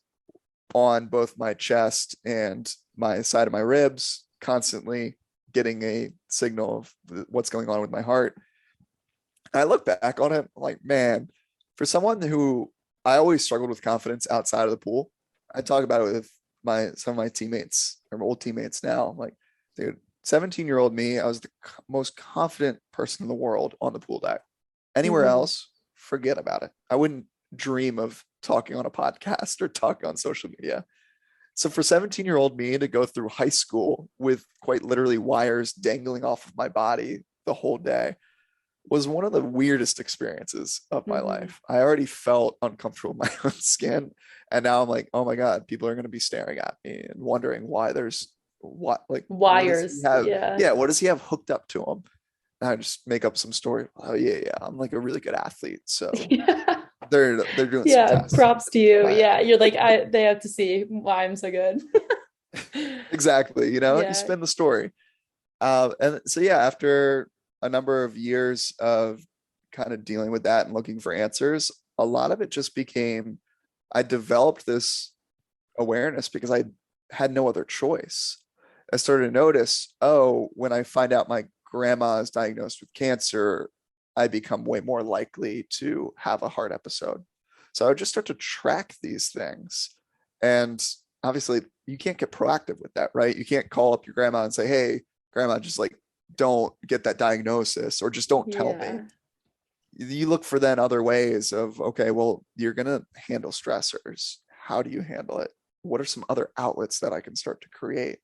on both my chest and my side of my ribs, constantly getting a signal of what's going on with my heart. I look back on it like, man, for someone who I always struggled with confidence outside of the pool, I talk about it with some of my teammates or my old teammates now. I'm like, dude, 17-year-old me, I was the most confident person in the world on the pool deck. Anywhere else, forget about it. I wouldn't dream of talking on a podcast or talking on social media. So for 17-year-old me to go through high school with quite literally wires dangling off of my body the whole day was one of the weirdest experiences of my Mhm. life. I already felt uncomfortable with my own skin. And now I'm like, oh my God, people are going to be staring at me and wondering why there's what does he Wires. have? Yeah. Yeah, what does he have hooked up to him? And I just make up some story. Oh yeah, yeah, I'm like a really good athlete. So Yeah. they're doing some Yeah. tests. Props to you. Right. Yeah. You're like, they have to see why I'm so good. Exactly. You Yeah. spin the story. And so yeah, after a number of years of kind of dealing with that and looking for answers, a lot of it just became I developed this awareness because I had no other choice. I started to notice, oh, when I find out my grandma is diagnosed with cancer, I become way more likely to have a heart episode. So I would just start to track these things. And obviously, you can't get proactive with that, right? You can't call up your grandma and say, hey, grandma, just like don't get that diagnosis or just don't tell me. Yeah. You look for then other ways of, okay, well, you're going to handle stressors. How do you handle it? What are some other outlets that I can start to create?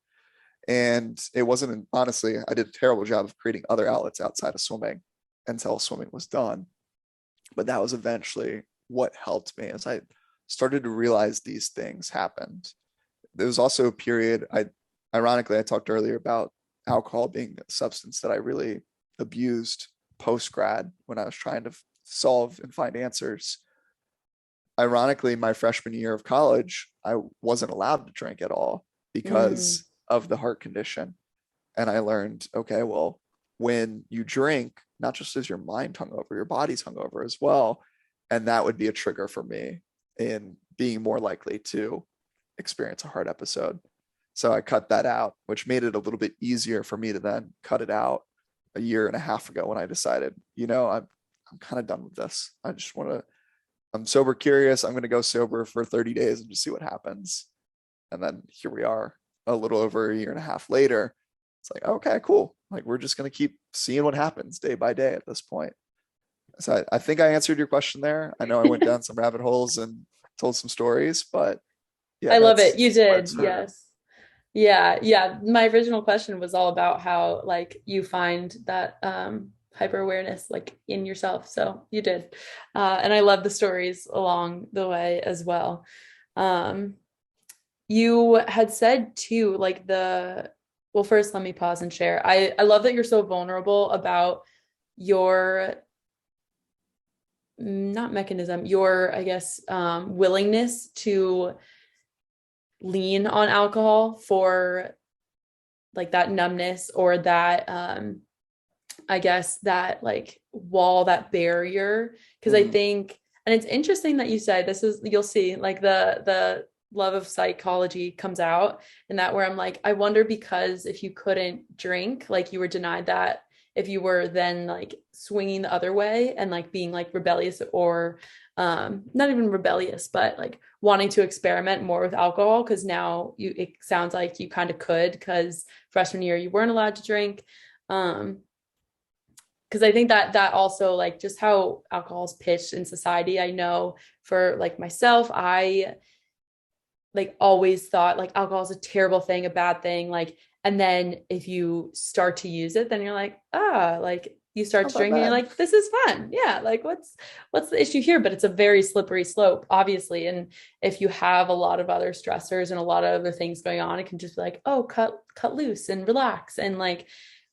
And it wasn't, honestly, I did a terrible job of creating other outlets outside of swimming until swimming was done. But that was eventually what helped me as I started to realize these things happened. There was also a period, ironically, I talked earlier about alcohol being a substance that I really abused post grad when I was trying to solve and find answers. Ironically, my freshman year of college, I wasn't allowed to drink at all Mm. because of the heart condition. And I learned, okay, well, when you drink, not just is your mind hungover, your body's hungover as well. And that would be a trigger for me in being more likely to experience a heart episode. So I cut that out, which made it a little bit easier for me to then cut it out a year and a half ago when I decided, I'm kind of done with this. I just want to, I'm sober curious. I'm going to go sober for 30 days and just see what happens. And then here we are a little over a year and a half later. It's like, okay, cool. Like we're just going to keep seeing what happens day by day at this point. So I think I answered your question there. I know I went down some rabbit holes and told some stories, but yeah, I love it. that's You where it did. started. Yes. Yeah. Yeah. My original question was all about how like you find that hyper awareness like in yourself. So you did. And I love the stories along the way as well. Um, you had said too, like well, first let me pause and share. I love that you're so vulnerable about your not mechanism, your, I guess, willingness to lean on alcohol for like that numbness or that I guess that like wall, that barrier. Because I Mhm. think, and it's interesting that you said this is, you'll see like the love of psychology comes out in that where I'm like, I wonder because if you couldn't drink, like you were denied that, if you were then like swinging the other way and like being like rebellious or not even rebellious, but like wanting to experiment more with alcohol because now it sounds like you kind of could because freshman year you weren't allowed to drink. Um, because I think that also like just how alcohol is pitched in society. I know for like myself, I like always thought like alcohol is a terrible thing, a bad thing. Like, and then if you start to use it, then you're like, like you start Not to that drink and you're bad. like, this is fun. Yeah, like what's the issue here? But it's a very slippery slope, obviously. And if you have a lot of other stressors and a lot of other things going on, it can just be like, oh, cut loose and relax and like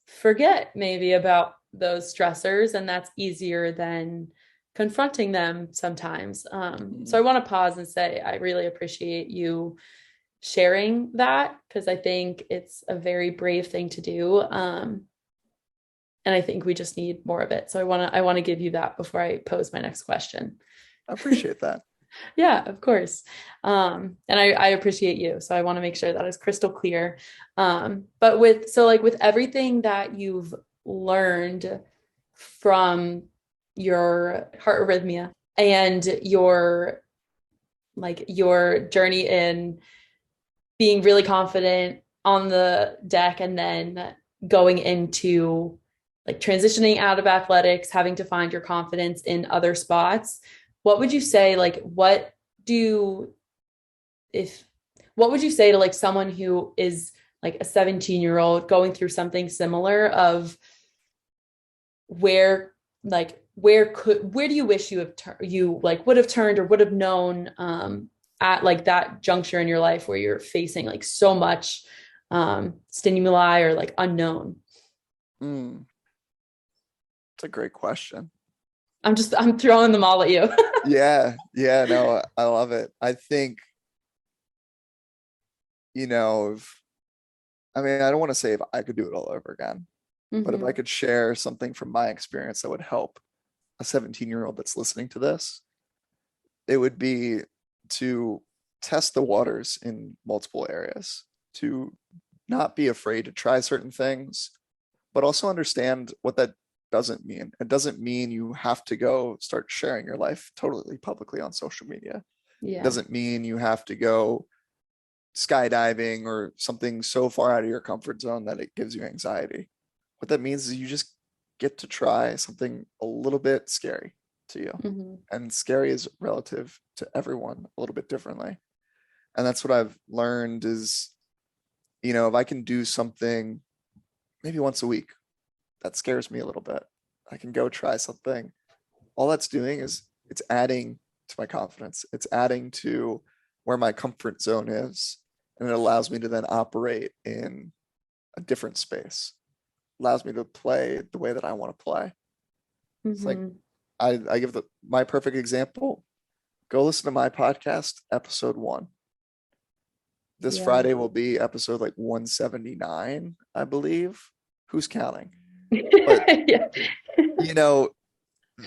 forget maybe about those stressors. And that's easier than confronting them sometimes. So Mhm. I want to pause and say I really appreciate you sharing that because I think it's a very brave thing to do. And I think we just need more of it. So I want to give you that before I pose my next question. I appreciate that. Yeah, of course. And I appreciate you. So I want to make sure that is crystal clear. But with everything that you've learned from your heart arrhythmia and your journey in being really confident on the deck and then going into like transitioning out of athletics, having to find your confidence in other spots. What would you say, like, do, if, what would you say to like someone who is like a 17-year-old going through something similar of where where do you wish you like would have turned or would have known at like that juncture in your life where you're facing like so much stimuli or like unknown? Mm, it's a great question. I'm throwing them all at you. Yeah, yeah, no, I love it. I think, if I mean, I don't want to say if I could do it all over again, but if I Hmm. could share something from my experience that would help a 17-year-old that's listening to this, it would be to test the waters in multiple areas, to not be afraid to try certain things, but also understand what that doesn't mean. It doesn't mean you have to go start sharing your life totally publicly on social media. It Yeah. doesn't mean you have to go skydiving or something so far out of your comfort zone that it gives you anxiety. What that means is you just get to try something a little bit scary to you. Hmm. And scary is relative to everyone a little bit differently. And that's what I've learned is, if I can do something maybe once a week, that scares me a little bit. I can go try something. All that's doing is it's adding to my confidence. It's adding to where my comfort zone is. And it allows me to then operate in a different space. Allows me to play the way that I want to play. It's like Hmm. I give my perfect example. Go listen to my podcast, episode 1. This Yeah. Friday will be episode like 179, I believe. Who's counting? But Yeah. you know,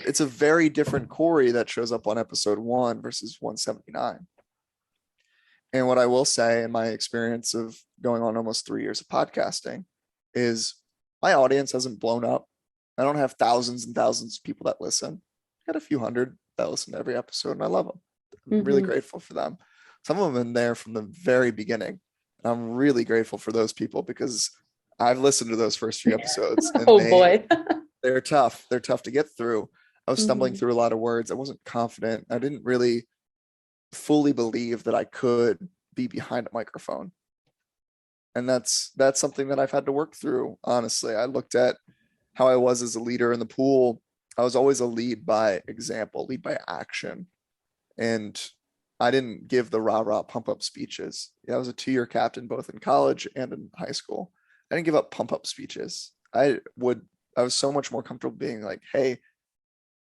it's a very different Cory that shows up on episode 1 versus 179. And what I will say in my experience of going on almost 3 years of podcasting is my audience hasn't blown up. I don't have thousands and thousands of people that listen. I got a few hundred that listen to every episode, and I love them. I'm really Hmm. grateful for them. Some of them have been there from the very beginning. And I'm really grateful for those people because I've listened to those first few episodes and Oh boy. they're tough. They're tough to get through. I was stumbling Hmm. through a lot of words. I wasn't confident. I didn't really fully believe that I could be behind a microphone. And that's something that I've had to work through. Honestly, I looked at how I was as a leader in the pool. I was always a lead by example, lead by action. And I didn't give the rah rah pump up speeches. Yeah, I was a 2-year captain both in college and in high school. I didn't give up pump up speeches. I was so much more comfortable being like, hey,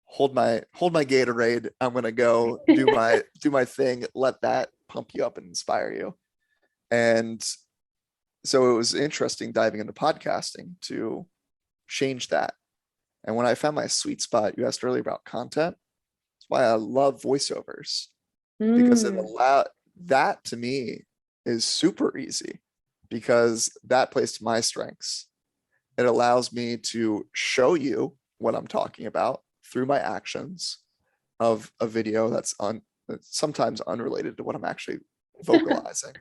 hold my Gatorade. I'm gonna go do my thing. Let that pump you up and inspire you. And so it was interesting diving into podcasting to change that. And when I found my sweet spot, you asked earlier about content. That's why I love voiceovers because it Mm. allowed that to me is super easy because that plays to my strengths. It allows me to show you what I'm talking about through my actions of a video that's sometimes unrelated to what I'm actually vocalizing.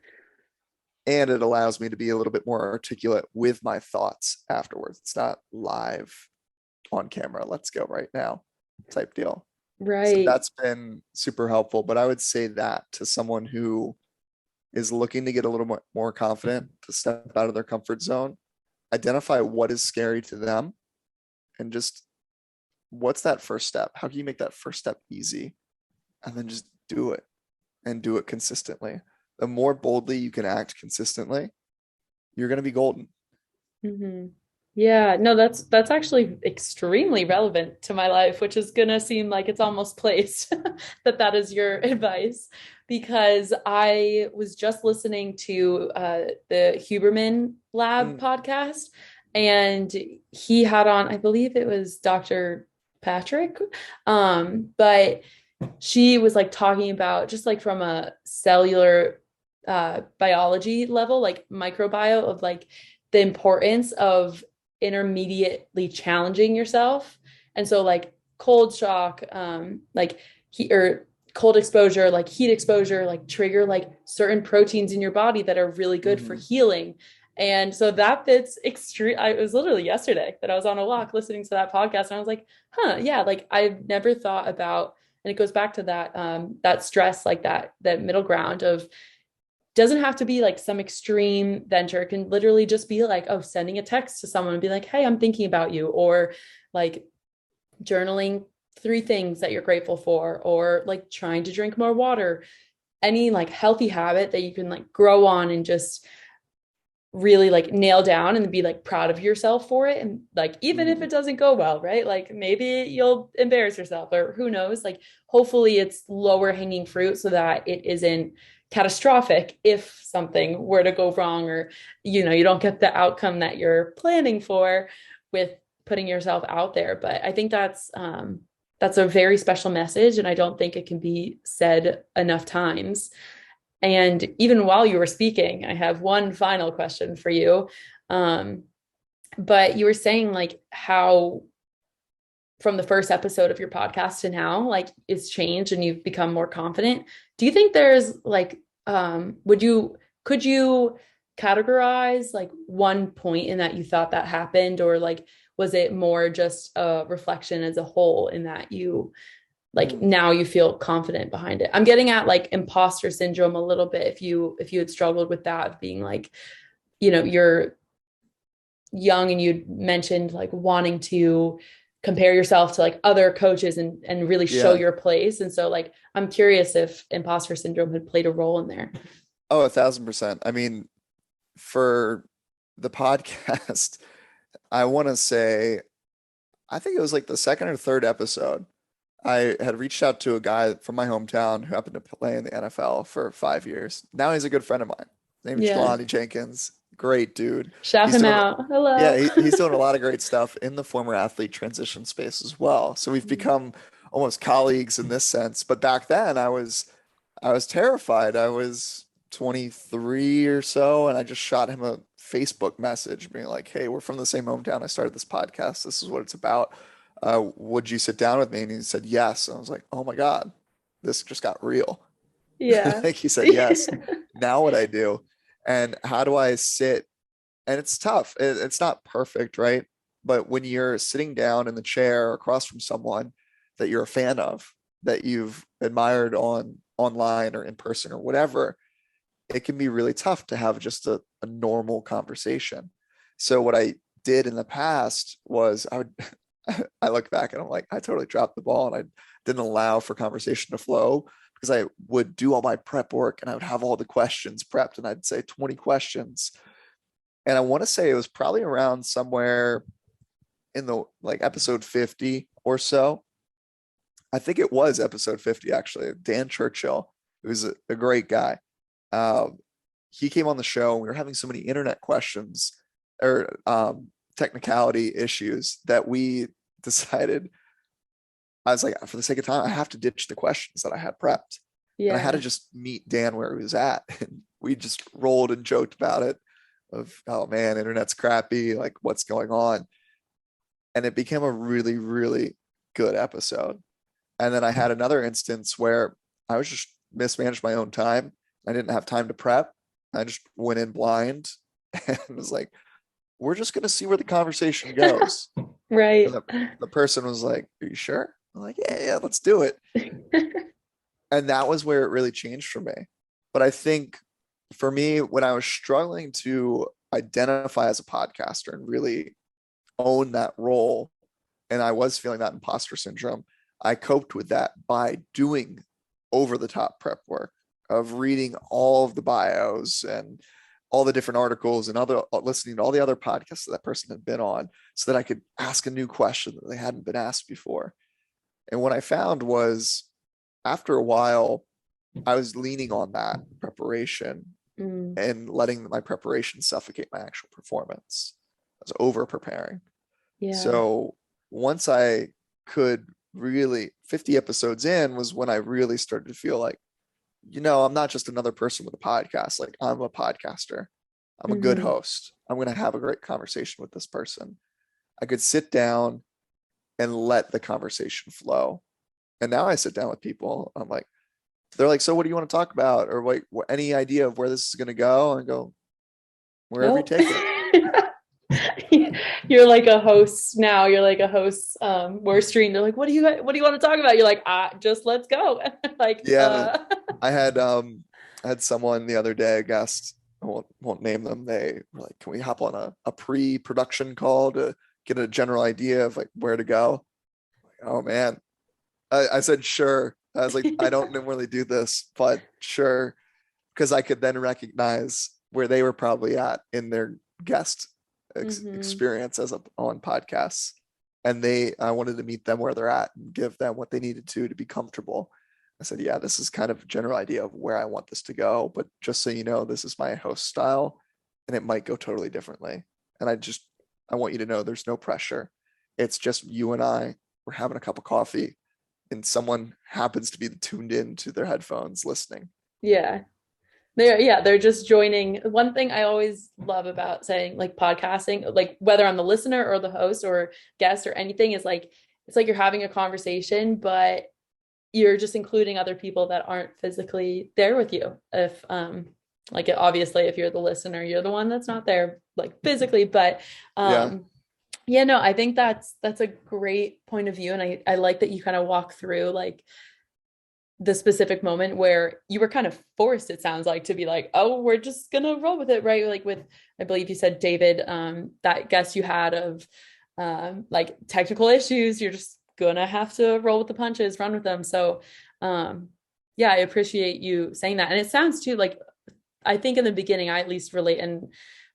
And it allows me to be a little bit more articulate with my thoughts afterwards. It's not live on camera, let's go right now type deal. So Right. that's been super helpful. But I would say that to someone who is looking to get a little more confident, to step out of their comfort zone, identify what is scary to them, and just what's that first step? How can you make that first step easy? And then just do it and do it consistently. The more boldly you can act consistently, you're going to be golden. Hmm. Yeah, no, that's actually extremely relevant to my life, which is gonna seem like it's almost placed that that is your advice, because I was just listening to the Huberman Lab Mm, podcast, and he had on, I believe it was Dr. Patrick, but she was like talking about just like from a cellular biology level, like microbiome of like the importance of intermediately challenging yourself. And so like cold shock, like heat or cold exposure, like heat exposure, like trigger like certain proteins in your body that are really good for mm-hmm. healing. And so that fits extreme. It was literally yesterday that I was on a walk listening to that podcast, and I was like, huh, yeah, like I've never thought about, and it goes back to that that stress, like that middle ground of doesn't have to be like some extreme venture. It can literally just be like, oh, sending a text to someone and be like, hey, I'm thinking about you, or like journaling 3 things that you're grateful for, or like trying to drink more water. Any like healthy habit that you can like grow on and just really like nail down and be like proud of yourself for it. And like, even if it doesn't go well, right? Like maybe you'll embarrass yourself, or who knows, like hopefully it's lower hanging fruit so that it isn't catastrophic if something were to go wrong, or you don't get the outcome that you're planning for with putting yourself out there. But I think that's a very special message, and I don't think it can be said enough times. And even while you were speaking, I have one final question for you. Um, but you were saying like how from the first episode of your podcast to now, like it's changed and you've become more confident. Do you think there's like, could you categorize like one point in that you thought that happened, or like, was it more just a reflection as a whole in that you like now you feel confident behind it? I'm getting at like imposter syndrome a little bit. If you had struggled with that, being like, you're young and you mentioned like wanting to compare yourself to like other coaches and really show Yeah. your place. And so like, I'm curious if imposter syndrome had played a role in there. Oh, 1,000%. I mean, for the podcast, I want to say, I think it was like the second or third episode. I had reached out to a guy from my hometown who happened to play in the NFL for 5 years. Now he's a good friend of mine. His name is Yeah. Jelani Jenkins. Great dude. Shout He's him doing, out. yeah, Hello. he's doing a lot of great stuff in the former athlete transition space as well. So we've become almost colleagues in this sense. But back then I was terrified. I was 23 or so, and I just shot him a Facebook message being like, hey, we're from the same hometown. I started this podcast. This is what it's about. Would you sit down with me? And he said yes. And I was like, oh my God, this just got real. Yeah. Like he said yes. Now what I do, and how do I sit? And it's tough. It's not perfect, right? But when you're sitting down in the chair across from someone that you're a fan of, that you've admired online or in person or whatever, it can be really tough to have just a normal conversation. So what I did in the past was I look back and I'm like, I totally dropped the ball, and I didn't allow for conversation to flow, because I would do all my prep work and I would have all the questions prepped, and I'd say 20 questions. And I want to say it was probably around somewhere in the like episode 50 or so. I think it was episode 50, actually. Dan Churchill, who's a great guy. Um, he came on the show, and we were having so many internet questions or technicality issues that we decided, I was like, for the sake of time, I have to ditch the questions that I had prepped. And I had to Yeah. just meet Dan where he was at. And we just rolled and joked about it of, oh man, internet's crappy. Like, what's going on? And it became a really, really good episode. And then I had another instance where I was just mismanaged my own time. I didn't have time to prep. I just went in blind and was like, we're just going to see where the conversation goes. And Right. the person was like, are you sure? I'm like, yeah, let's do it. And that was where it really changed for me. But I think for me, when I was struggling to identify as a podcaster and really own that role, and I was feeling that imposter syndrome, I coped with that by doing over the top prep work of reading all of the bios and all the different articles and listening to all the other podcasts that person had been on, so that I could ask a new question that they hadn't been asked before. And what I found was, after a while, I was leaning on that preparation and letting my preparation suffocate my actual performance. I was over preparing. Yeah. So once I could really, 50 episodes in was when I really started to feel like, I'm not just another person with a podcast. Like, I'm a podcaster. I'm a good Hmm. host. I'm going to have a great conversation with this person. I could sit down and let the conversation flow. And now I sit down with people. I'm like, they're like, so what do you want to talk about? Or like, any idea of where this is going to go? And I go, wherever you Nope. take it. You're like a host now. You're like a host. We're streamed. They're like, what do you want to talk about? You're like, just let's go. Like, Yeah. I had I had someone the other day, a guest, I won't name them. They were like, can we hop on a pre-production call to get a general idea of like where to go? Oh man. I said, sure. I was like, I don't normally do this, but sure. Because I could then recognize where they were probably at in their guest Hmm. experience on podcasts. And I wanted to meet them where they're at and give them what they needed to be comfortable. I said, yeah, this is kind of a general idea of where I want this to go, but just so you know, this is my host style and it might go totally differently. And I want you to know there's no pressure. It's just you and I, we're having a cup of coffee and someone happens to be tuned in to their headphones listening. Yeah. They're just joining. One thing I always love about saying like podcasting, like whether I'm the listener or the host or guest or anything, is like it's like you're having a conversation, but you're just including other people that aren't physically there with you. If like obviously if you're the listener, you're the one that's not there like physically, but Yeah. yeah, no, I think that's a great point of view. And I like that you kind of walk through like the specific moment where you were kind of forced, it sounds like, to be like, oh, we're just gonna roll with it, right? Like with, I believe you said David, that guess you had of like technical issues, you're just gonna have to roll with the punches, run with them. So yeah, I appreciate you saying that. And it sounds too like, I think in the beginning, I at least relate, and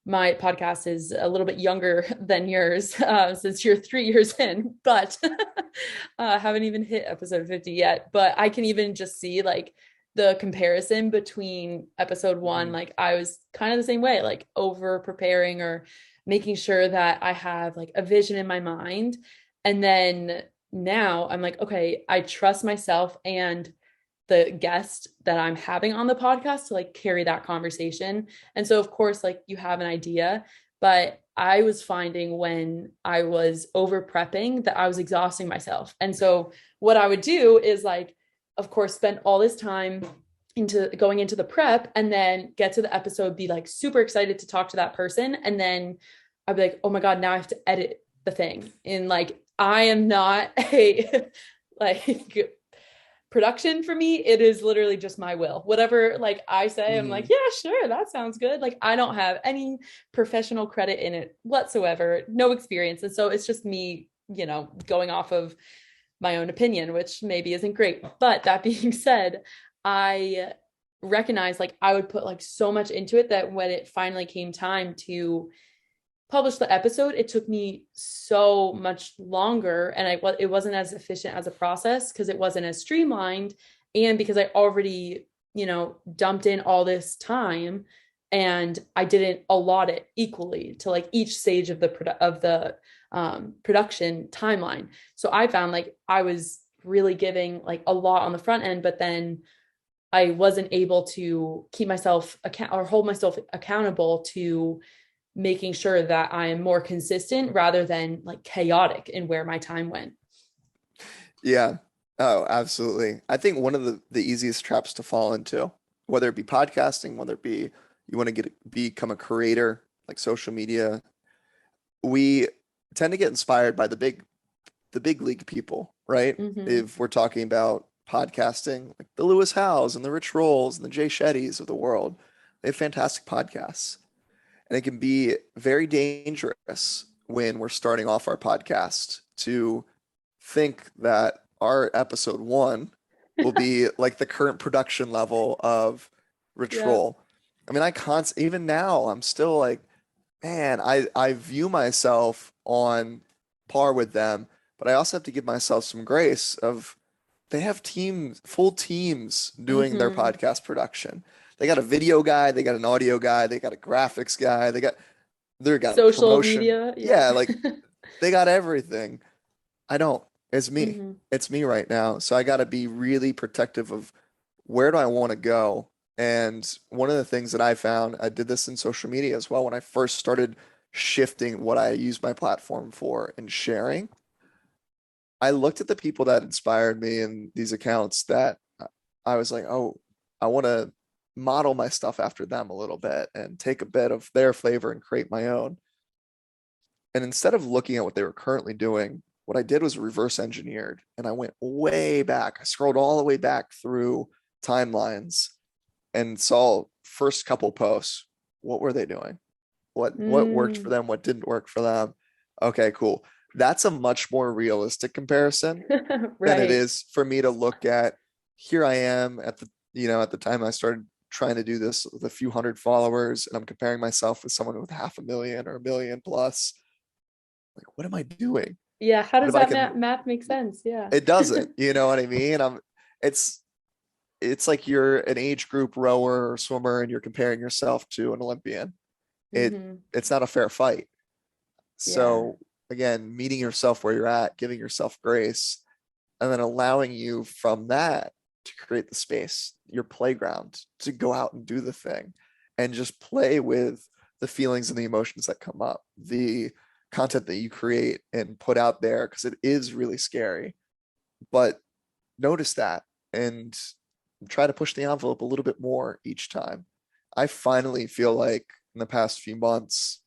my podcast is a little bit younger than yours since you're 3 years in, but haven't even hit episode 50 yet. But I can even just see like the comparison between episode one. Mhm. Like I was kind of the same way, like over preparing or making sure that I have like a vision in my mind. And then now I'm like, okay, I trust myself and the guest that I'm having on the podcast to like carry that conversation. And so, of course, like you have an idea, but I was finding when I was over prepping that I was exhausting myself. And so, what I would do is like, of course, spend all this time into going into the prep and then get to the episode, be like super excited to talk to that person. And then I'd be like, oh my God, now I have to edit the thing. And like, I am not a like production for me, it is literally just my will. Whatever like I say, I'm like, Mhm. yeah, sure, that sounds good. Like I don't have any professional credit in it whatsoever, no experience. And so it's just me, going off of my own opinion, which maybe isn't great. But that being said, I recognize like I would put like so much into it that when it finally came time to publish the episode, it took me so much longer, and it wasn't as efficient as a process because it wasn't as streamlined, and because I already dumped in all this time and I didn't allot it equally to like each stage of the production timeline. So I found like I was really giving like a lot on the front end, but then I wasn't able to keep myself account or hold myself accountable to making sure that I am more consistent rather than like chaotic in where my time went. Yeah. Oh, absolutely. I think one of the easiest traps to fall into, whether it be podcasting, whether it be you want to become a creator, like social media, we tend to get inspired by the big league people, right? Mm-hmm. If we're talking about podcasting, like the Lewis Howes and the Rich Rolls and the Jay Shettys of the world, they have fantastic podcasts. And it can be very dangerous when we're starting off our podcast to think that our episode one will be like the current production level of Rich Yeah. Roll. I mean, even now, I'm still like, man, I view myself on par with them, but I also have to give myself some grace of they have full teams doing their Mm-hmm. podcast production. They got a video guy, they got an audio guy, they got a graphics guy, they got a Social promotion. media. Yeah. Yeah, like they got everything. I don't. It's me. Mm-hmm. It's me right now. So I got to be really protective of where do I want to go. And one of the things that I found, I did this in social media as well when I first started shifting what I use my platform for and sharing. I looked at the people that inspired me in these accounts that I was like, oh, I want to model my stuff after them a little bit and take a bit of their flavor and create my own. And instead of looking at what they were currently doing, what I did was reverse engineered and I went way back. I scrolled all the way back through timelines and saw first couple posts, what were they doing? What worked for Mm. them? What didn't work for them? Okay, cool. That's a much more realistic comparison than it Right. is for me to look at, here I am at the, at the time I started trying to do this with a few hundred followers, and I'm comparing myself with someone with 500,000 or 1 million plus. Like, what am I doing? Yeah. How What does if I that can, math make sense? Yeah. it doesn't, you know what I mean? It's, it's like you're an age group rower or swimmer and you're comparing yourself to an Olympian. It, Hmm. it's not a fair fight. Yeah. So again, meeting yourself where you're at, giving yourself grace, and then allowing you from that to create the space, your playground, to go out and do the thing and just play with the feelings and the emotions that come up, the content that you create and put out there, because it is really scary. But notice that and try to push the envelope a little bit more each time. I finally feel like in the past few months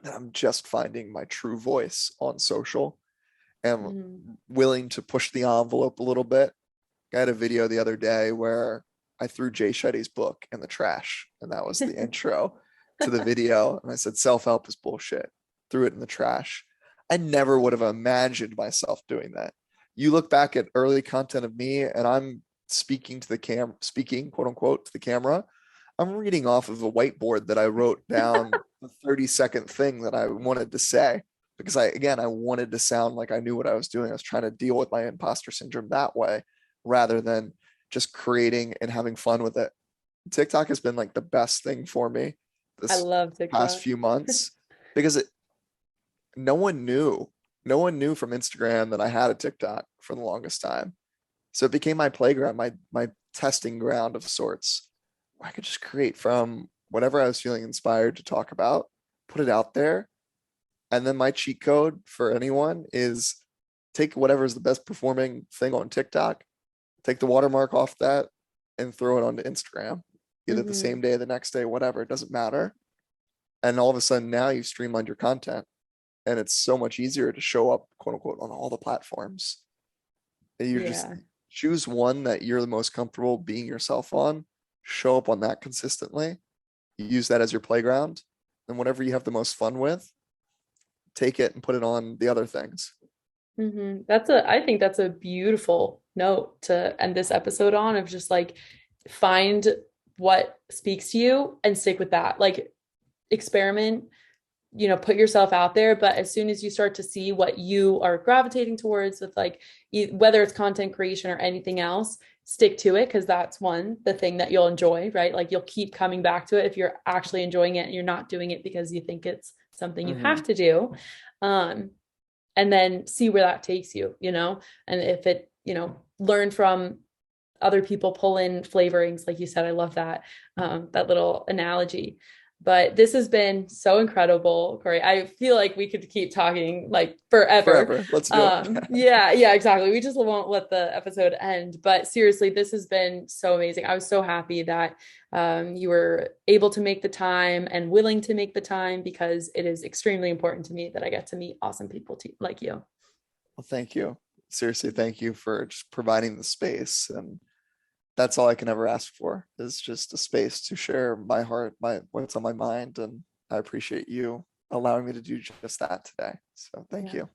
that I'm just finding my true voice on social and Hmm. willing to push the envelope a little bit. I had a video the other day where I threw Jay Shetty's book in the trash, and that was the intro to the video. And I said, self-help is bullshit. Threw it in the trash. I never would have imagined myself doing that. You look back at early content of me, and I'm speaking to the speaking, quote unquote, to the camera. I'm reading off of a whiteboard that I wrote down the 30-second thing that I wanted to say, because I wanted to sound like I knew what I was doing. I was trying to deal with my imposter syndrome that way rather than just creating and having fun with it. TikTok has been like the best thing for me I this love past TikTok. few months because no one knew. No one knew from Instagram that I had a TikTok for the longest time. So it became my playground, my testing ground of sorts, where I could just create from whatever I was feeling inspired to talk about, put it out there. And then my cheat code for anyone is take whatever is the best performing thing on TikTok, take the watermark off that, and throw it onto Instagram, either the Hmm. same day, the next day, whatever, it doesn't matter. And all of a sudden now you've streamlined your content and it's so much easier to show up, quote unquote, on all the platforms. And you just Yeah. choose one that you're the most comfortable being yourself on, show up on that consistently, use that as your playground, and whatever you have the most fun with, take it and put it on the other things. I think that's a beautiful note to end this episode on, of just like find what speaks to you and stick with that. Like experiment, put yourself out there, but as soon as you start to see what you are gravitating towards with like whether it's content creation or anything else, stick to it, because that's the thing that you'll enjoy, right? Like you'll keep coming back to it if you're actually enjoying it and you're not doing it because you think it's something you Mm-hmm. have to do. Um, and then see where that takes you, and if it, learn from other people, pull in flavorings, like you said. I love that little analogy. But this has been so incredible, Cory. I feel like we could keep talking like forever. Forever. Let's go. Yeah, yeah, exactly. We just won't let the episode end. But seriously, this has been so amazing. I was so happy that you were able to make the time and willing to make the time, because it is extremely important to me that I get to meet awesome people like you. Well, thank you. Seriously, thank you for just providing the space. And that's all I can ever ask for, is just a space to share my heart, my what's on my mind. And I appreciate you allowing me to do just that today. So thank Yeah. you.